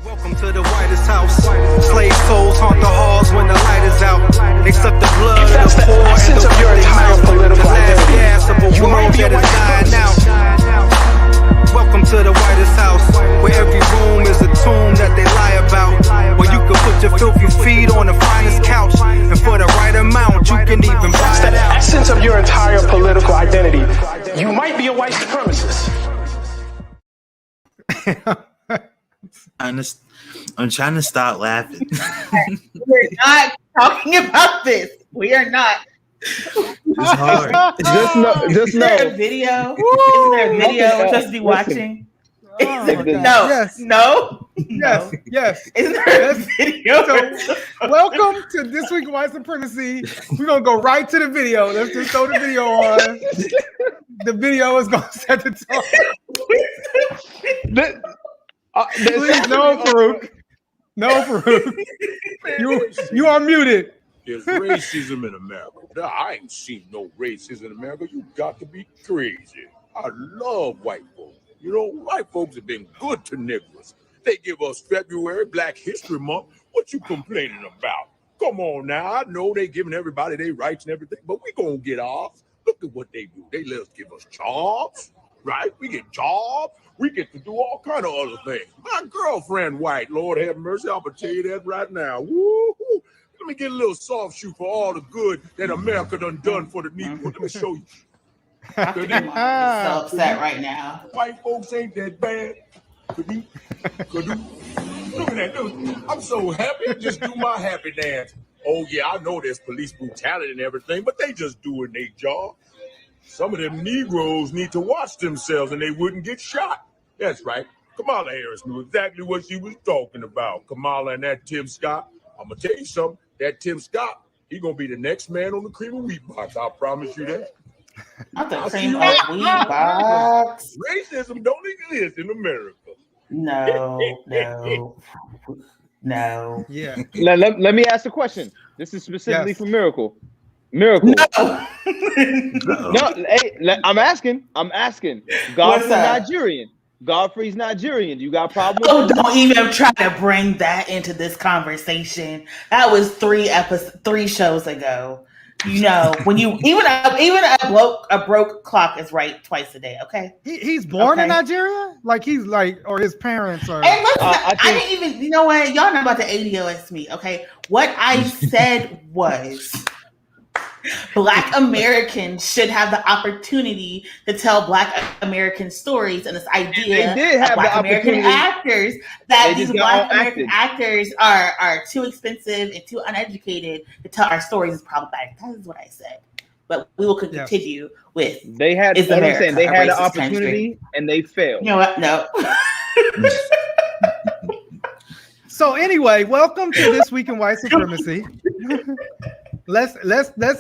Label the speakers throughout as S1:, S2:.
S1: Welcome to the whitest house. Slave souls haunt the halls when the light is out. They suck the blood of the poor and the your entire political identity. You might be dying out. Welcome to the whitest house, where every room is a tomb that they lie about. Where you can put your filthy feet on the finest couch, and for the right amount, you can even buy it out.
S2: The essence of your entire political identity. You might be a white supremacist.
S3: I'm trying to stop laughing.
S4: We're not talking about this. We are not.
S3: It's hard.
S5: Just know.
S4: Is there a video? Is there a video we're supposed to be watching?
S5: Oh,
S4: no.
S6: Yes.
S4: No.
S6: Yes. Yes.
S4: Is there a video?
S6: So, welcome to This Week in White Supremacy. We're going to go right to the video. Let's just throw the video on. The video is going to set the tone. Please, no, Farouk. No, Farouk. You are muted.
S7: There's racism in America. I ain't seen no racism in America. You got to be crazy. I love white folks. You know, white folks have been good to niggers. They give us February, Black History Month. What you complaining about? Come on now. I know they giving everybody their rights and everything, but we gonna get off. Look at what they do. They let us give us jobs, right? We get jobs. We get to do all kind of other things. My girlfriend white, Lord have mercy. I'm gonna tell you that right now. Woo-hoo. Let me get a little soft shoe for all the good that America done for the Negro. Let me show you.
S4: I'm so upset right now.
S7: White folks ain't that bad. Could you? Look at that. Dude. I'm so happy. Just do my happy dance. Oh, yeah, I know there's police brutality and everything, but they just doing their job. Some of them Negroes need to watch themselves and they wouldn't get shot. That's right. Kamala Harris knew exactly what she was talking about. Kamala and that Tim Scott. I'm going to tell you something. That Tim Scott, he going to be the next man on the cream of wheat box. I promise you that.
S4: Not the cream of wheat box.
S7: Racism don't exist in America.
S4: No.
S6: Yeah.
S5: Let me ask a question. This is specifically for Miracle. Miracle.
S4: No.
S5: No, hey, I'm asking. Godfrey's Nigerian. Godfrey's Nigerian. You got a problem with
S4: Oh, don't even try to bring that into this conversation. That was 3 shows ago. You know, when you even a broke clock is right twice a day. Okay,
S6: he's born in Nigeria, like he's like, or his parents are.
S4: And listen, I didn't even. You know what? Y'all know about the ADOS me. Okay, what I said was, Black Americans should have the opportunity to tell Black American stories, and this idea of Black American actors that these Black American actors are too expensive and too uneducated to tell our stories is problematic. That is what I said. But we will continue with.
S5: They had. What I'm saying, they had an opportunity and they failed.
S4: You know what? No.
S6: So anyway, welcome to This Week in White Supremacy. Let's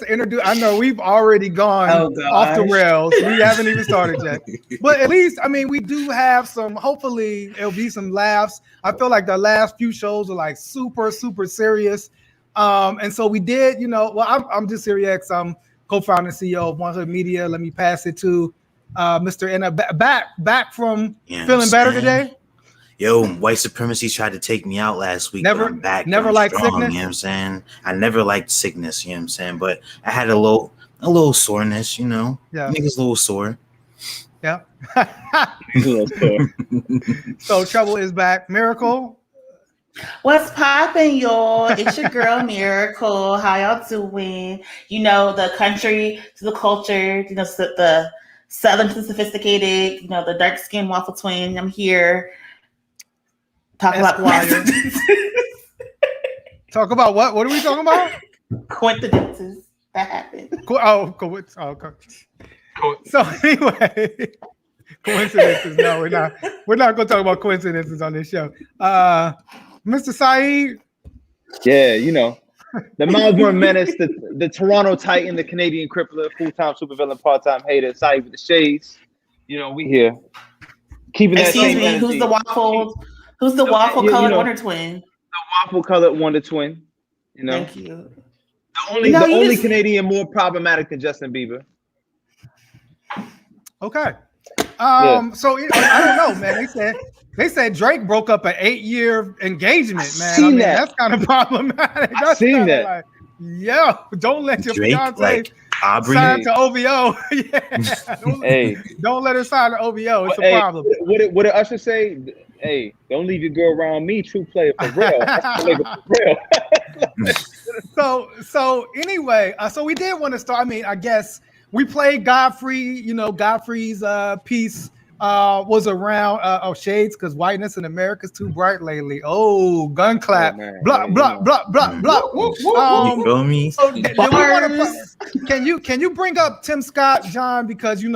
S6: introduce. I know we've already gone off the rails. We haven't even started yet. But at least, I mean, we do have some, hopefully it'll be some laughs. I feel like the last few shows are like super, super serious. And so we did, you know, well, I'm just X. I'm co-founder and CEO of 100 Media. Let me pass it to Mr. Enna. Back from feeling better today.
S3: Yo, white supremacy tried to take me out last week.
S6: Never,
S3: but I'm back.
S6: never liked sickness.
S3: You know what I'm saying? I never liked sickness. You know what I'm saying? But I had a little soreness. You know, niggas a little sore.
S6: Yeah. So trouble is back. Miracle.
S4: What's poppin', y'all? It's your girl Miracle. How y'all doing? You know, the country to the culture. You know, the southern to the sophisticated. You know, the dark skinned waffle twin. I'm here. Talk about
S6: Talk about what? What are we talking about?
S4: Coincidences that happened.
S6: So anyway, coincidences. No, we're not. We're not going to talk about coincidences on this show. Mr. Saeed.
S5: Yeah, you know, the Melbourne Menace, the Toronto Titan, the Canadian Crippler, full-time supervillain, part-time hater, Saeed with the shades. You know, we here. Keeping that same energy.
S4: Who's the waffle? Who's the waffle-colored Wonder Twin?
S5: The waffle-colored Wonder Twin. You know.
S4: Thank you.
S5: The only Canadian more problematic than Justin Bieber.
S6: Okay. So I don't know, man. They said Drake broke up an 8-year engagement, man.
S5: Seen that.
S6: That's kind of problematic. That's
S5: seen that.
S6: like, yo, don't let your
S3: Drake,
S6: fiance
S3: like Aubrey.
S6: sign to OVO. Don't let her sign to OVO. It's a problem.
S5: What did Usher say? Hey, don't leave your girl around me. True player for real. For real.
S6: So anyway, so we did want to start. I mean, I guess we played Godfrey. Godfrey's piece was around shades because whiteness in America is too bright lately. Oh, gun clap, blah blah blah blah blah.
S3: You feel me?
S6: So can you bring up Tim Scott, John? Because and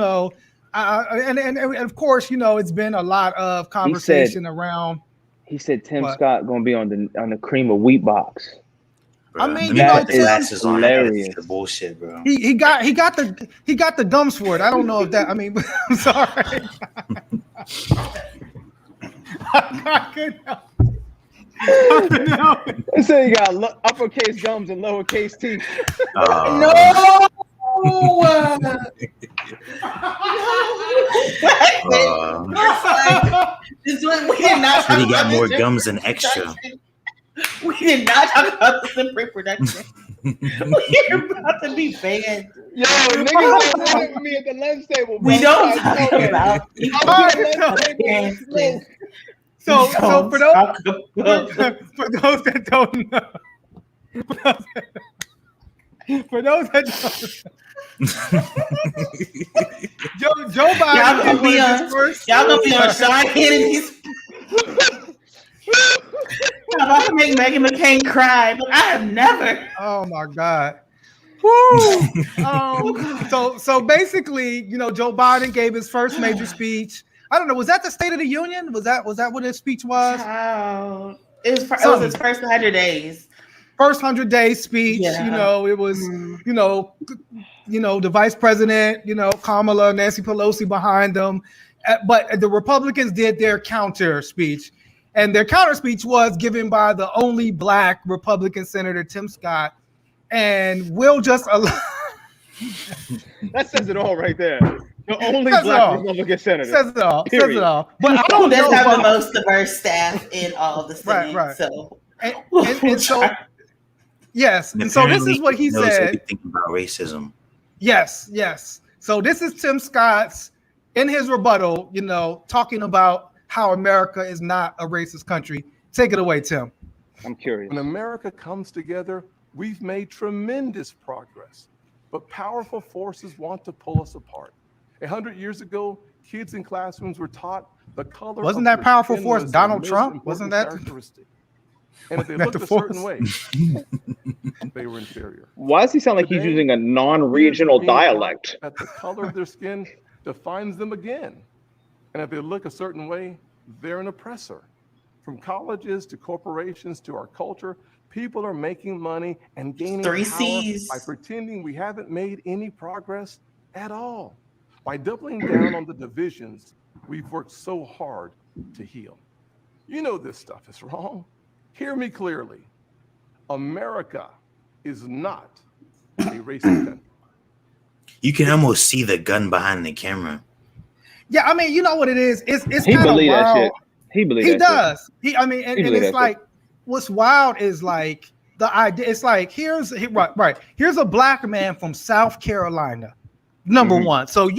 S6: of course it's been a lot of conversation around.
S5: He said Tim Scott gonna be on the cream of wheat box.
S6: Bro, I mean,
S3: the glasses on. Hilarious. The bullshit, bro.
S6: He got the gums for it. I don't know if that. I mean, I'm sorry.
S5: They say you got uppercase gums and lowercase teeth.
S4: No. We did not.
S3: He got more gums than extra.
S4: We did not talk about the simp reproduction. We're about to be banned.
S5: Yo, niggas with me at the lunch table. Bro.
S4: We don't talk about.
S6: So for those that don't know, for those that don't know, Joe Biden,
S4: y'all gonna be on Sean Kennedy's. I'm about to make Meghan McCain cry, but I have never.
S6: Oh my God. Woo! So basically, Joe Biden gave his first major speech. I don't know. Was that the State of the Union? Was that what his speech was?
S4: It was his first 100 days.
S6: First 100-day speech. Yeah. It was, the vice president, Kamala, Nancy Pelosi behind them. But the Republicans did their counter speech. And their counter speech was given by the only Black Republican Senator, Tim Scott. And we'll just allow.
S5: That says it all right there. The only Black Republican Senator.
S6: Says it all.
S5: Period.
S6: Says it all. But I don't
S4: know. Have the most diverse staff in all of the Senate.
S6: Right.
S4: So.
S6: And so, yes. And so this is what he said.
S3: Everything about racism.
S6: Yes. So this is Tim Scott's, in his rebuttal, talking about how America is not a racist country. Take it away, Tim.
S5: I'm curious.
S8: When America comes together, we've made tremendous progress, but powerful forces want to pull us apart. 100 years ago, kids in classrooms were taught the color.
S6: Wasn't that powerful force Donald Trump? Wasn't that?
S8: And if they looked a certain way, they were inferior.
S5: Why does he sound like he's using a non-regional dialect?
S8: That the color of their skin defines them again. And if they look a certain way, they're an oppressor. From colleges to corporations to our culture, people are making money and gaining power by pretending we haven't made any progress at all. By doubling down on the divisions we've worked so hard to heal. This stuff is wrong. Hear me clearly. America is not a racist country.
S3: You can almost see the gun behind the camera.
S6: Yeah, I mean, you know what it is. It's
S5: he
S6: kind of
S5: wild.
S6: That shit.
S5: He believes.
S6: He does. Shit. And it's like, what's wild is like the idea. It's like here's a Black man from South Carolina, number one. So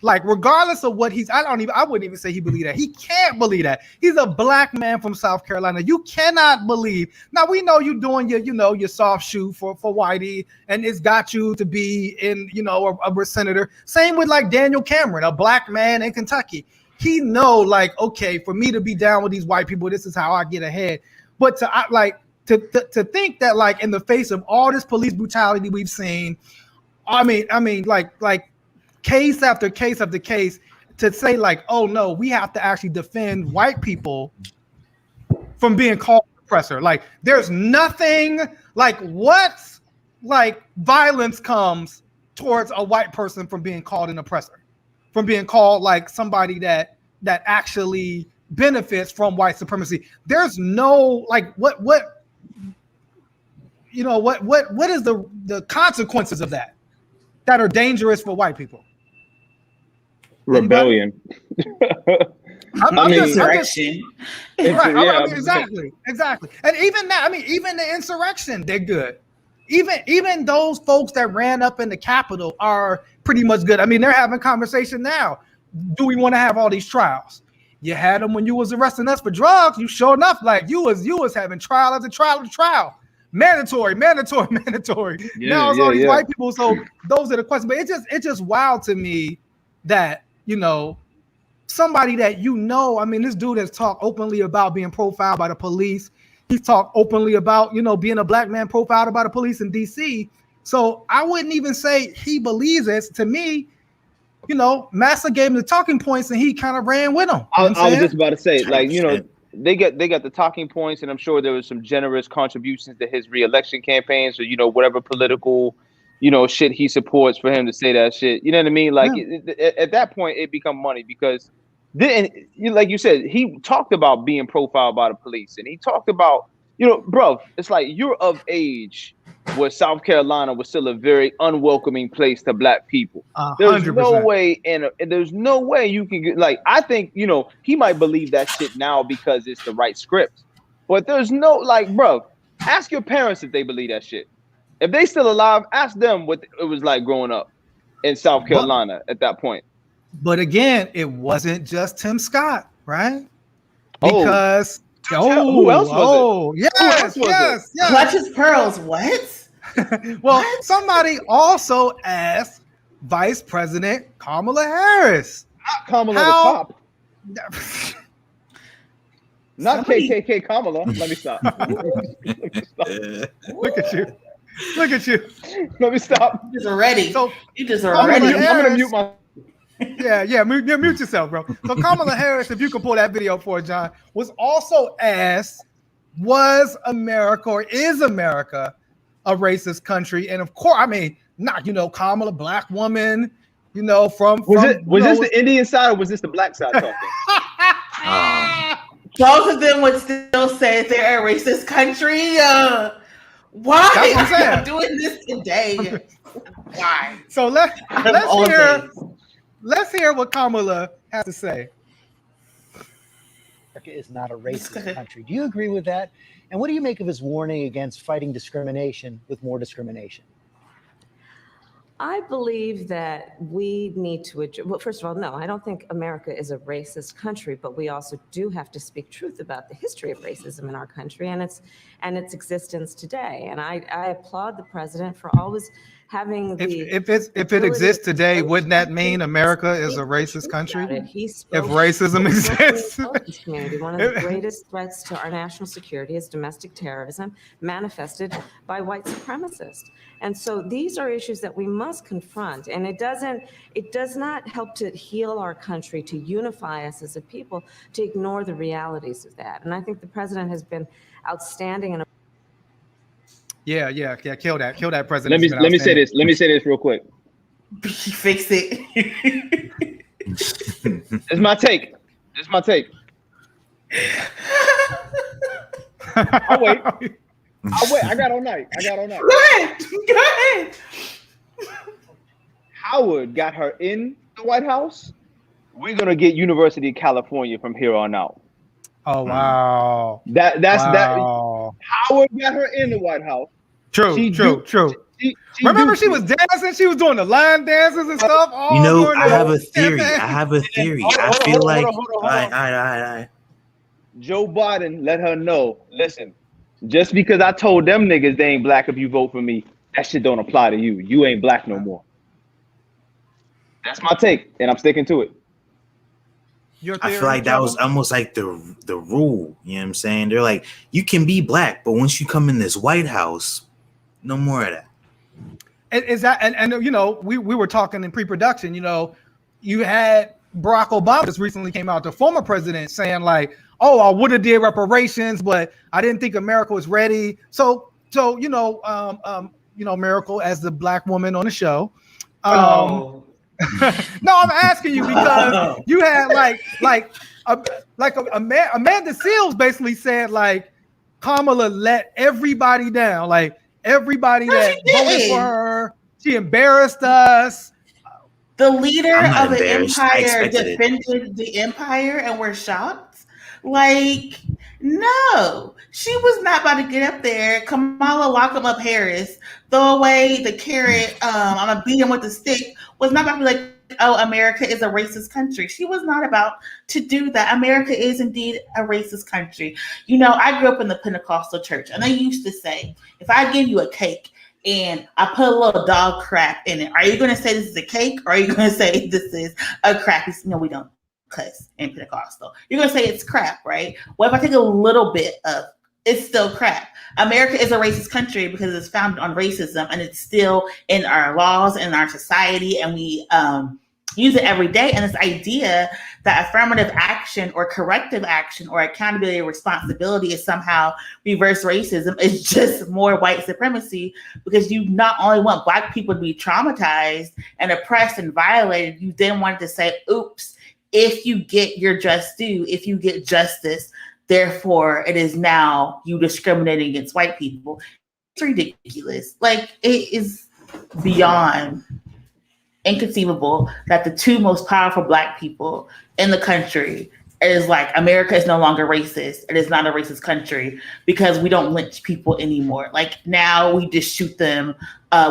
S6: like regardless of what I wouldn't even say he believe that. He can't believe that. He's a Black man from South Carolina. You cannot believe. Now we know you're doing your soft shoe for Whitey, and it's got you to be in a senator. Same with like Daniel Cameron, a Black man in Kentucky. He know like, okay, for me to be down with these white people, this is how I get ahead. But to think that like in the face of all this police brutality we've seen, I mean like case after case after case, to say like, oh no, we have to actually defend white people from being called oppressor. Like there's nothing like violence comes towards a white person from being called an oppressor, from being called like somebody that actually benefits from white supremacy. There's no like what is the consequences of that are dangerous for white people?
S5: Rebellion.
S4: I mean, insurrection.
S6: Exactly. And even that, even the insurrection, they're good. Even those folks that ran up in the Capitol are pretty much good. I mean, they're having conversation now. Do we want to have all these trials? You had them when you was arresting us for drugs. You sure enough, like you was having trial after trial. Mandatory. Now it's all these white people. So those are the questions. But it's just wild to me that, somebody that this dude has talked openly about being profiled by the police. He's talked openly about, being a black man profiled by the police in DC. So I wouldn't even say he believes this. To me, Massa gave him the talking points and he kind of ran with them.
S5: I was just about to say, like, they got the talking points, and I'm sure there was some generous contributions to his re-election campaign. So, whatever political, shit he supports for him to say that shit. You know what I mean? Like at that point, it become money because then, like you said, he talked about being profiled by the police, and he talked about, bro, it's like you're of age where South Carolina was still a very unwelcoming place to black people. 100%. There's no way you can get, like, I think, he might believe that shit now because it's the right script, but there's no, like, bro, ask your parents if they believe that shit. If they still alive, ask them what it was like growing up in South Carolina at that point.
S6: But again, it wasn't just Tim Scott, right? Because
S5: who else was it?
S6: Yes.
S4: Clutches Pearls, what?
S6: Well, somebody also asked Vice President Kamala Harris.
S5: Not Kamala the cop. Not KKK Kamala. Let me stop.
S6: Look at you.
S5: Let me stop.
S4: You just ready.
S6: So
S4: you just ready.
S5: I'm gonna mute my.
S6: Yeah, mute yourself, bro. So Kamala Harris, if you could pull that video for John, was also asked, was America or is America a racist country? And of course, not, Kamala, black woman, from
S5: this the Indian side or was this the black side talking?
S4: Both of them would still say they're a racist country. Why are you doing this today? Why?
S6: So let's hear what Kamala has to say.
S9: America is not a racist country. Do you agree with that? And what do you make of his warning against fighting discrimination with more discrimination?
S10: I believe that we need to, well, first of all, no, I don't think America is a racist country, but we also do have to speak truth about the history of racism in our country and its existence today. And I applaud the president for always having the.
S6: If it exists today, wouldn't that mean America is a racist country? If racism exists,
S10: one of the greatest threats to our national security is domestic terrorism, manifested by white supremacists. And so these are issues that we must confront. And it does not help to heal our country, to unify us as a people, to ignore the realities of that. And I think the president has been outstanding.
S6: Yeah. Kill that president.
S5: Let me say this real quick.
S4: Fix it.
S5: It's my take. I'll wait. I got all night. Go ahead. Howard got her in the White House. We're gonna get University of California from here on out.
S6: Oh wow.
S5: That. Howard got her in the White House.
S6: True. Remember, she was dancing. She was doing the line dances and stuff.
S3: I have a theory. I feel like. All right.
S5: Joe Biden let her know. Listen, just because I told them niggas they ain't black if you vote for me, that shit don't apply to you. You ain't black no more. That's my take, and I'm sticking to it.
S3: I feel like that was almost like the rule. You know what I'm saying? They're like, you can be black, but once you come in this White House, no more of that.
S6: Is that and we were talking in pre-production. You had Barack Obama just recently came out, the former president, saying like, "Oh, I would have did reparations, but I didn't think America was ready." So Miracle as the black woman on the show. No, I'm asking you because you had Amanda Seals basically said like Kamala let everybody down, like everybody that voted for her, she embarrassed us.
S4: The leader
S3: I'm not
S4: of an
S3: embarrassed. I
S4: empire
S3: expected it.
S4: defended the empire and we're shocked? Like, no. She was not about to get up there, Kamala lock him up Harris, throw away the carrot, I'm going to beat him with the stick, was not about to be like, oh, America is a racist country. She was not about to do that. America is indeed a racist country. You know, I grew up in the Pentecostal church, and they used to say, if I give you a cake and I put a little dog crap in it, are you going to say this is a cake, or are you going to say this is a crap? No, we don't cuss in Pentecostal. You're going to say it's crap, right? Well, if I take a little bit of, it's still crap. America is a racist country because it's founded on racism, and it's still in our laws and our society, and we use it every day. And this idea that affirmative action or corrective action or accountability or responsibility is somehow reverse racism is just more white supremacy, because you not only want Black people to be traumatized and oppressed and violated, you then wanted to say, oops, if you get your just due, if you get justice, therefore it is now you discriminating against white people. It's ridiculous. Like, it is beyond inconceivable that the two most powerful Black people in the country is like, America is no longer racist. It is not a racist country because we don't lynch people anymore. Like, now we just shoot them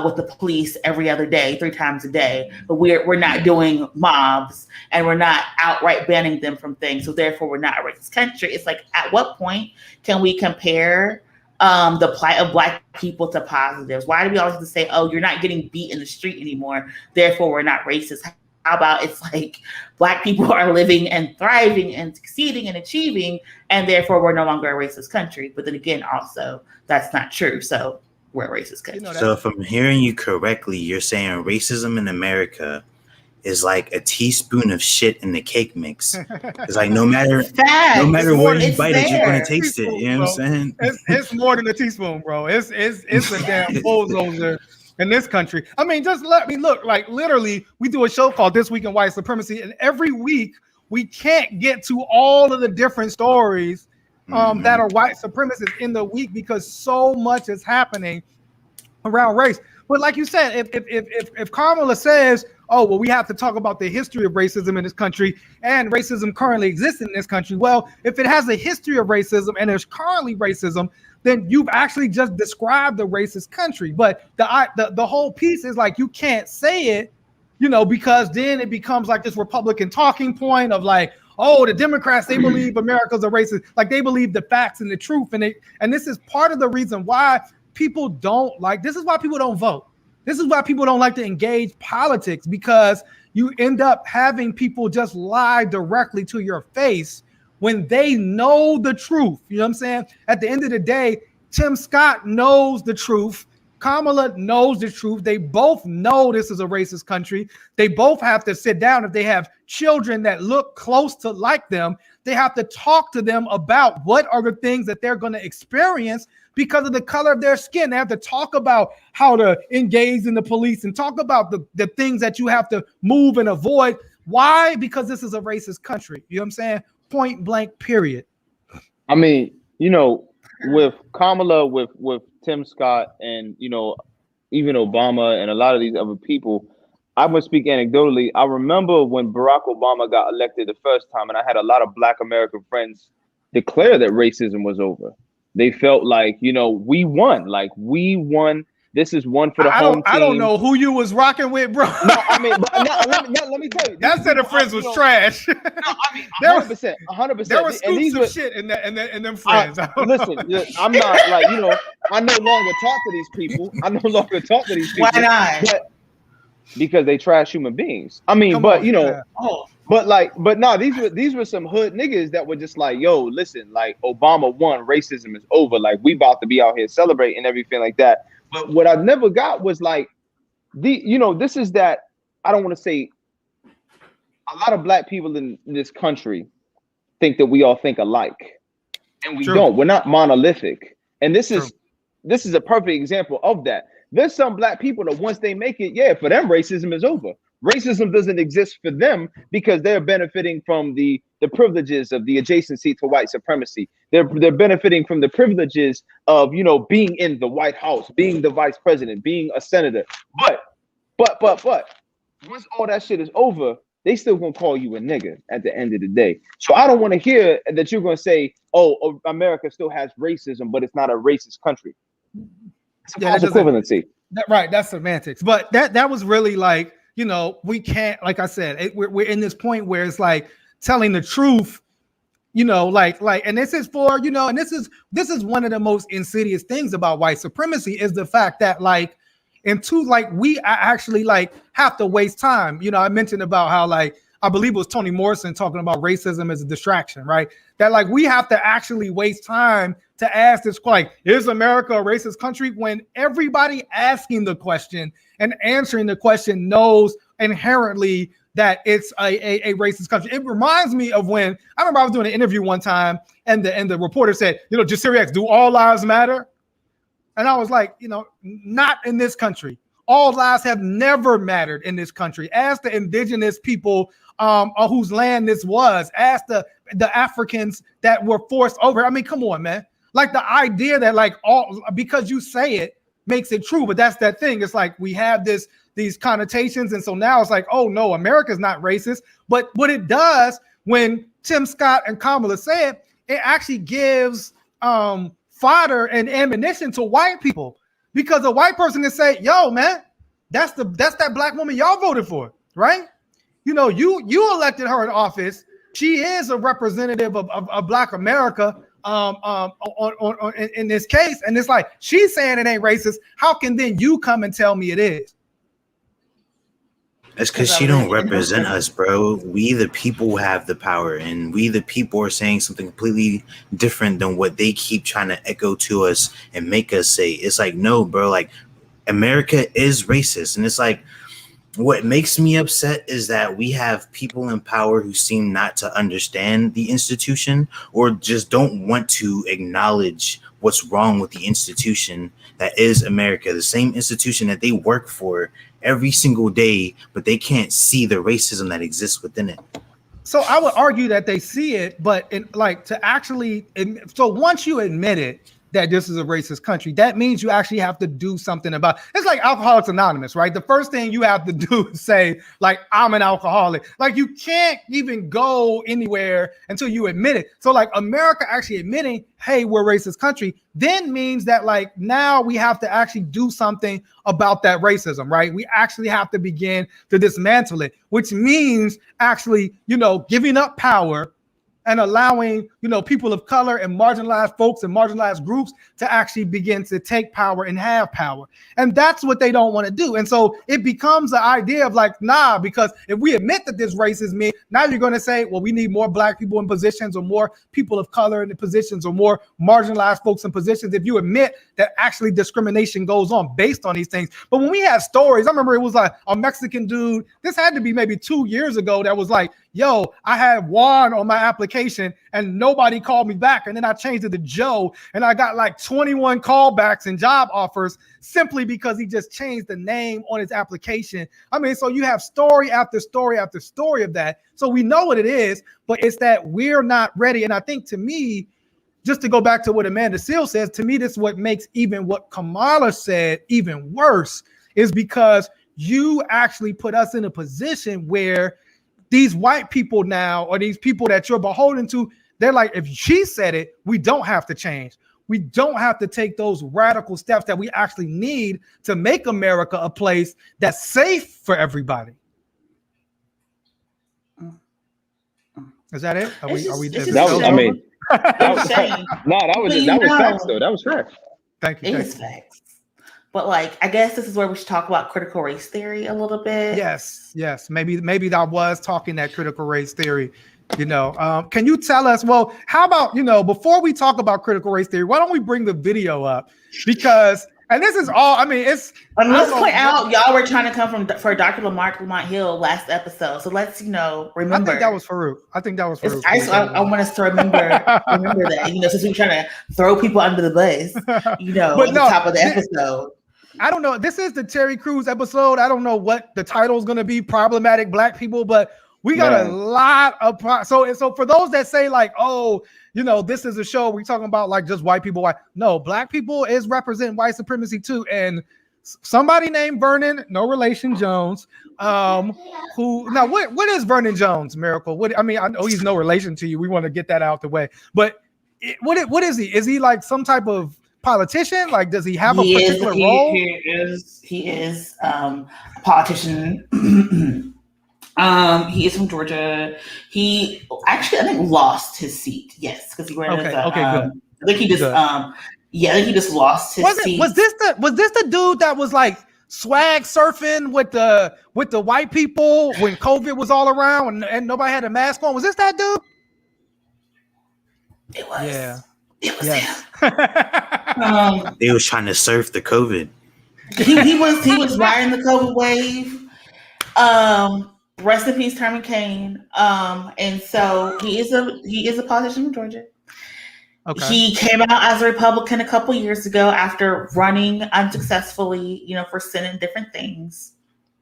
S4: with the police every other day, 3 times a day. But we're not doing mobs, and we're not outright banning them from things. So therefore, we're not a racist country. It's like, at what point can we compare the plight of Black people to positives? Why do we always have to say, oh, you're not getting beat in the street anymore, therefore we're not racist? How about it's like Black people are living and thriving and succeeding and achieving, and therefore we're no longer a racist country? But then again, also, that's not true. So we're a racist country.
S3: So if I'm hearing you correctly, you're saying racism in America is like a teaspoon of shit in the cake mix. It's like no matter where you bite it, you're gonna taste it. You know what I'm saying?
S6: It's more than a teaspoon, bro. It's a damn bulldozer in this country. I mean, just let me look. Like, literally, we do a show called This Week in White Supremacy, and every week we can't get to all of the different stories that are white supremacists in the week, because so much is happening around race. But like you said, if Kamala says, oh, well, we have to talk about the history of racism in this country, and racism currently exists in this country. Well, if it has a history of racism and there's currently racism, then you've actually just described the racist country. But the whole piece is like, you can't say it, you know, because then it becomes like this Republican talking point of like, oh, the Democrats, they believe America's a racist, like they believe the facts and the truth. And this is part of the reason why people don't like, this is why people don't vote. This is why people don't like to engage politics, because you end up having people just lie directly to your face when they know the truth. You know what I'm saying? At the end of the day, Tim Scott knows the truth. Kamala knows the truth. They both know this is a racist country. They both have to sit down. If they have children that look close to like them, they have to talk to them about what are the things that they're going to experience because of the color of their skin. They have to talk about how to engage in the police and talk about the things that you have to move and avoid. Why? Because this is a racist country. You know what I'm saying? Point blank, period.
S5: I mean, you know, with Kamala, with Tim Scott, and, you know, even Obama and a lot of these other people, I'm going to speak anecdotally. I remember when Barack Obama got elected the first time, and I had a lot of Black American friends declare that racism was over. They felt like, you know, we won. Like, we won. This is one for the home team.
S6: I don't know who you was rocking with, bro.
S5: No, I mean, but let me tell you.
S6: That set of friends was trash.
S5: No, I mean, 100%.
S6: There was scoops of shit in them friends.
S5: Listen, I'm not like, you know, I no longer talk to these people. Why
S4: not?
S5: Because they trash human beings. I mean, you know, but no, these were some hood niggas that were just like, yo, listen, like, Obama won, racism is over. Like, we about to be out here celebrating everything like that. But what I never got was like, this is that, I don't want to say, a lot of Black people in this country think that we all think alike, and we don't. We're not monolithic, and this is a perfect example of that. There's some Black people that once they make it, for them racism is over. Racism doesn't exist for them because they're benefiting from the privileges of the adjacency to white supremacy. They're benefiting from the privileges of, you know, being in the White House, being the vice president, being a senator. But once all that shit is over, they still gonna call you a nigga at the end of the day. So I don't want to hear that you're gonna say, oh, America still has racism, but it's not a racist country. It's a false equivalency.
S6: Right, that's semantics. But that was really like, we can't, like I said, we're in this point where it's like telling the truth, and this is for, and this is one of the most insidious things about white supremacy is the fact that we actually have to waste time. I mentioned about how I believe it was Toni Morrison talking about racism as a distraction, right? That we have to actually waste time to ask this, is America a racist country? When everybody asking the question and answering the question knows inherently that it's a racist country. It reminds me of when I remember I was doing an interview one time and the reporter said, Jasiri X, do all lives matter? And I was like, not in this country. All lives have never mattered in this country. Ask the indigenous people whose land this was. Ask the Africans that were forced over. I mean, come on, man. The idea that because you say it makes it true, but that's that thing. It's we have these connotations, and so now it's oh no, America's not racist. But what it does when Tim Scott and Kamala say it, it actually gives fodder and ammunition to white people, because a white person can say, yo, man, that's that black woman y'all voted for, right? You elected her in office. She is a representative of Black America in this case. And it's she's saying it ain't racist. How can then you come and tell me it is?
S3: That's because she don't represent us, bro. We the people have the power, and we the people are saying something completely different than what they keep trying to echo to us and make us say. It's no, bro, America is racist. And it's what makes me upset is that we have people in power who seem not to understand the institution or just don't want to acknowledge what's wrong with the institution that is America, the same institution that they work for every single day, but they can't see the racism that exists within it.
S6: So I would argue that they see it, but so once you admit it, that this is a racist country, that means you actually have to do something about it. It's like Alcoholics Anonymous, right? The first thing you have to do is say, I'm an alcoholic. You can't even go anywhere until you admit it. So America actually admitting, hey, we're a racist country, then means that now we have to actually do something about that racism, right? We actually have to begin to dismantle it, which means actually, giving up power and allowing, people of color and marginalized folks and marginalized groups to actually begin to take power and have power. And that's what they don't want to do. And so it becomes the idea of nah, because if we admit that this racism, now you're going to say, well, we need more Black people in positions or more people of color in the positions or more marginalized folks in positions. If you admit that actually discrimination goes on based on these things. But when we have stories, I remember it was a Mexican dude, this had to be maybe 2 years ago, that was yo, I had Juan on my application and nobody called me back. And then I changed it to Joe and I got 21 callbacks and job offers simply because he just changed the name on his application. I mean, so you have story after story after story of that. So we know what it is, but it's that we're not ready. And I think, to me, just to go back to what Amanda Seales says, to me, this is what makes even what Kamala said even worse, is because you actually put us in a position where these white people now, or these people that you're beholden to, they're if she said it, we don't have to change. We don't have to take those radical steps that we actually need to make America a place that's safe for everybody. Is that it? That was
S5: facts though. That was facts.
S6: Thank you.
S4: It is facts. But I guess this is where we should talk about critical race theory a little bit.
S6: Yes. Maybe I was talking that critical race theory. Can you tell us? Well, how about before we talk about critical race theory, why don't we bring the video up? Because, and this is all. I mean, it's.
S4: Let's point out, y'all were trying to come for Dr. Lamont Hill last episode, so let's remember.
S6: I think that was Farouk.
S4: I want us to remember that. Since we're trying to throw people under the bus, at the top of the episode.
S6: I don't know. This is the Terry Crews episode. I don't know what the title is going to be, Problematic Black People, but we got a lot of so for those that say this is a show we're talking about just white people. No, Black people is representing white supremacy too. And somebody named Vernon, no relation Jones. Who now? What is Vernon Jones? Miracle. What I mean, I know he's no relation to you. We want to get that out the way. But what is he? Is he like some type of politician? Like, does he have a particular role?
S4: He is a politician. He is from Georgia. He actually, I think, lost his seat. Yes, because he ran as a,
S6: good.
S4: I think he just I think he just lost his seat.
S6: Was this the dude that was like swag surfing with the white people when COVID was all around and nobody had a mask on? Was this that dude?
S4: It was.
S6: Yeah.
S4: It was
S6: him.
S3: They was trying to surf the COVID.
S4: He was riding the COVID wave. Rest in peace, Herman Cain. And so he is a politician from Georgia. Okay. He came out as a Republican a couple years ago after running unsuccessfully, for Senate and different things.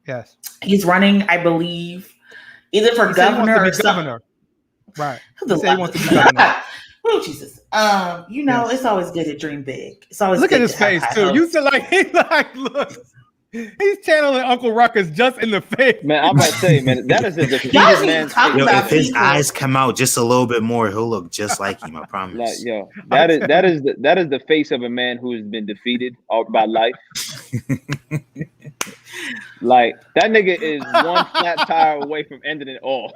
S6: Yes.
S4: He's running, I believe, either for governor or something.
S6: Right. He said he wants to be governor.
S4: Oh, Jesus. It's always good to dream big. It's always
S6: look
S4: good
S6: at his face too. You said look. He's channeling Uncle Ruckus just in the face.
S5: Man, I'm about to say, man, that is a defeated man's face.
S3: Yo, if his eyes come out just a little bit more, he'll look just like him. I promise.
S5: That is the face of a man who has been defeated by life. Like that nigga is one flat tire away from ending it all.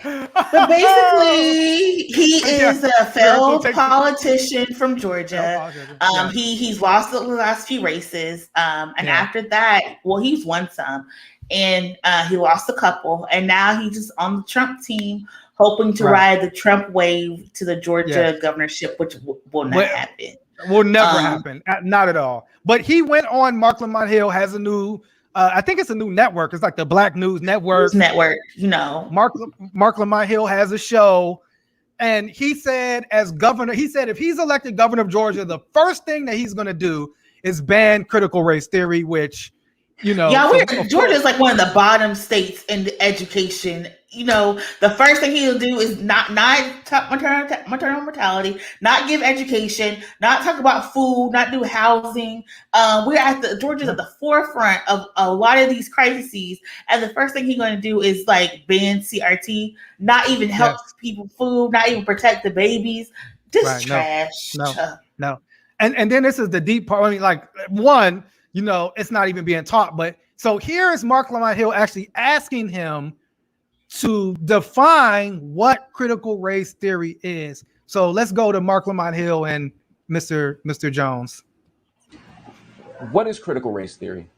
S4: But basically, he is a failed politician from Georgia. He's lost the last few races, and after that, he's won some, and he lost a couple, and now he's just on the Trump team, hoping to ride the Trump wave to the Georgia governorship, which will not happen.
S6: Will never happen, not at all. But he went on. Mark Lamont Hill has a new. I think it's a new network. It's like the Black News Network. Mark Lamont Hill has a show, and he said, as governor, if he's elected governor of Georgia, the first thing that he's going to do is ban critical race theory, which,
S4: Georgia is like one of the bottom states in the education. The first thing he'll do is not talk maternal mortality, not give education, not talk about food, not do housing. Georgia's at the forefront of a lot of these crises, and the first thing he's going to do is like ban CRT, not even help people food, not even protect the babies. Trash.
S6: No. And then this is the deep part. I mean, like one, it's not even being taught, but so here is Mark Lamont Hill actually asking him to define what critical race theory is. So let's go to Mark Lamont Hill and Mr. Jones.
S11: What is critical race theory?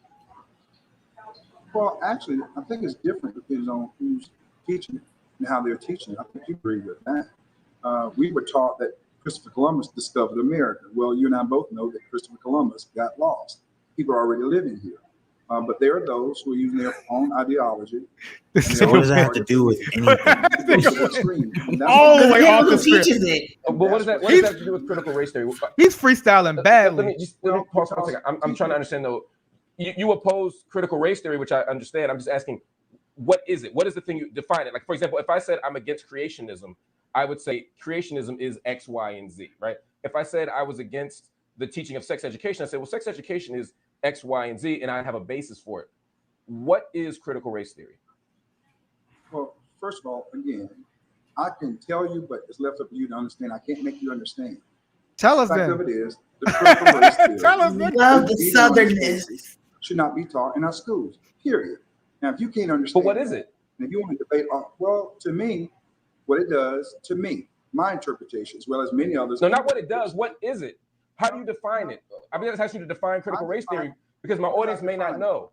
S12: Well, actually, I think it's different depending on who's teaching it and how they're teaching it. I think you agree with that. We were taught that Christopher Columbus discovered America. Well, you and I both know that Christopher Columbus got lost. People are already living here. But there are those who are using their own ideology.
S3: So what does that have to do with anything?
S6: All the way off the script.
S11: But what does that have to do with critical race theory?
S6: He's freestyling badly.
S11: Let me pause for a second. I'm trying to understand though. You oppose critical race theory, which I understand. I'm just asking, what is it? What is the thing you define it? Like, for example, if I said I'm against creationism, I would say creationism is X, Y, and Z, right? If I said I was against the teaching of sex education, I say, well, sex education is X, Y, and Z, and I have a basis for it. What is critical race theory?
S12: Well, first of all, again, I can tell you, but it's left up to you to understand. I can't make you understand.
S6: Tell us
S12: the fact
S6: then.
S12: of it is, the critical race theory
S6: Tell us then.
S4: Love the southernness
S12: should not be taught in our schools, period. Now, if you can't understand,
S11: but what is it?
S12: And if you want to debate, well, to me, what it does, to me, my interpretation, as well as many others.
S11: No, not what it does. What is it? How do you define it? I mean, that's asking you to define critical race theory because my audience may not know.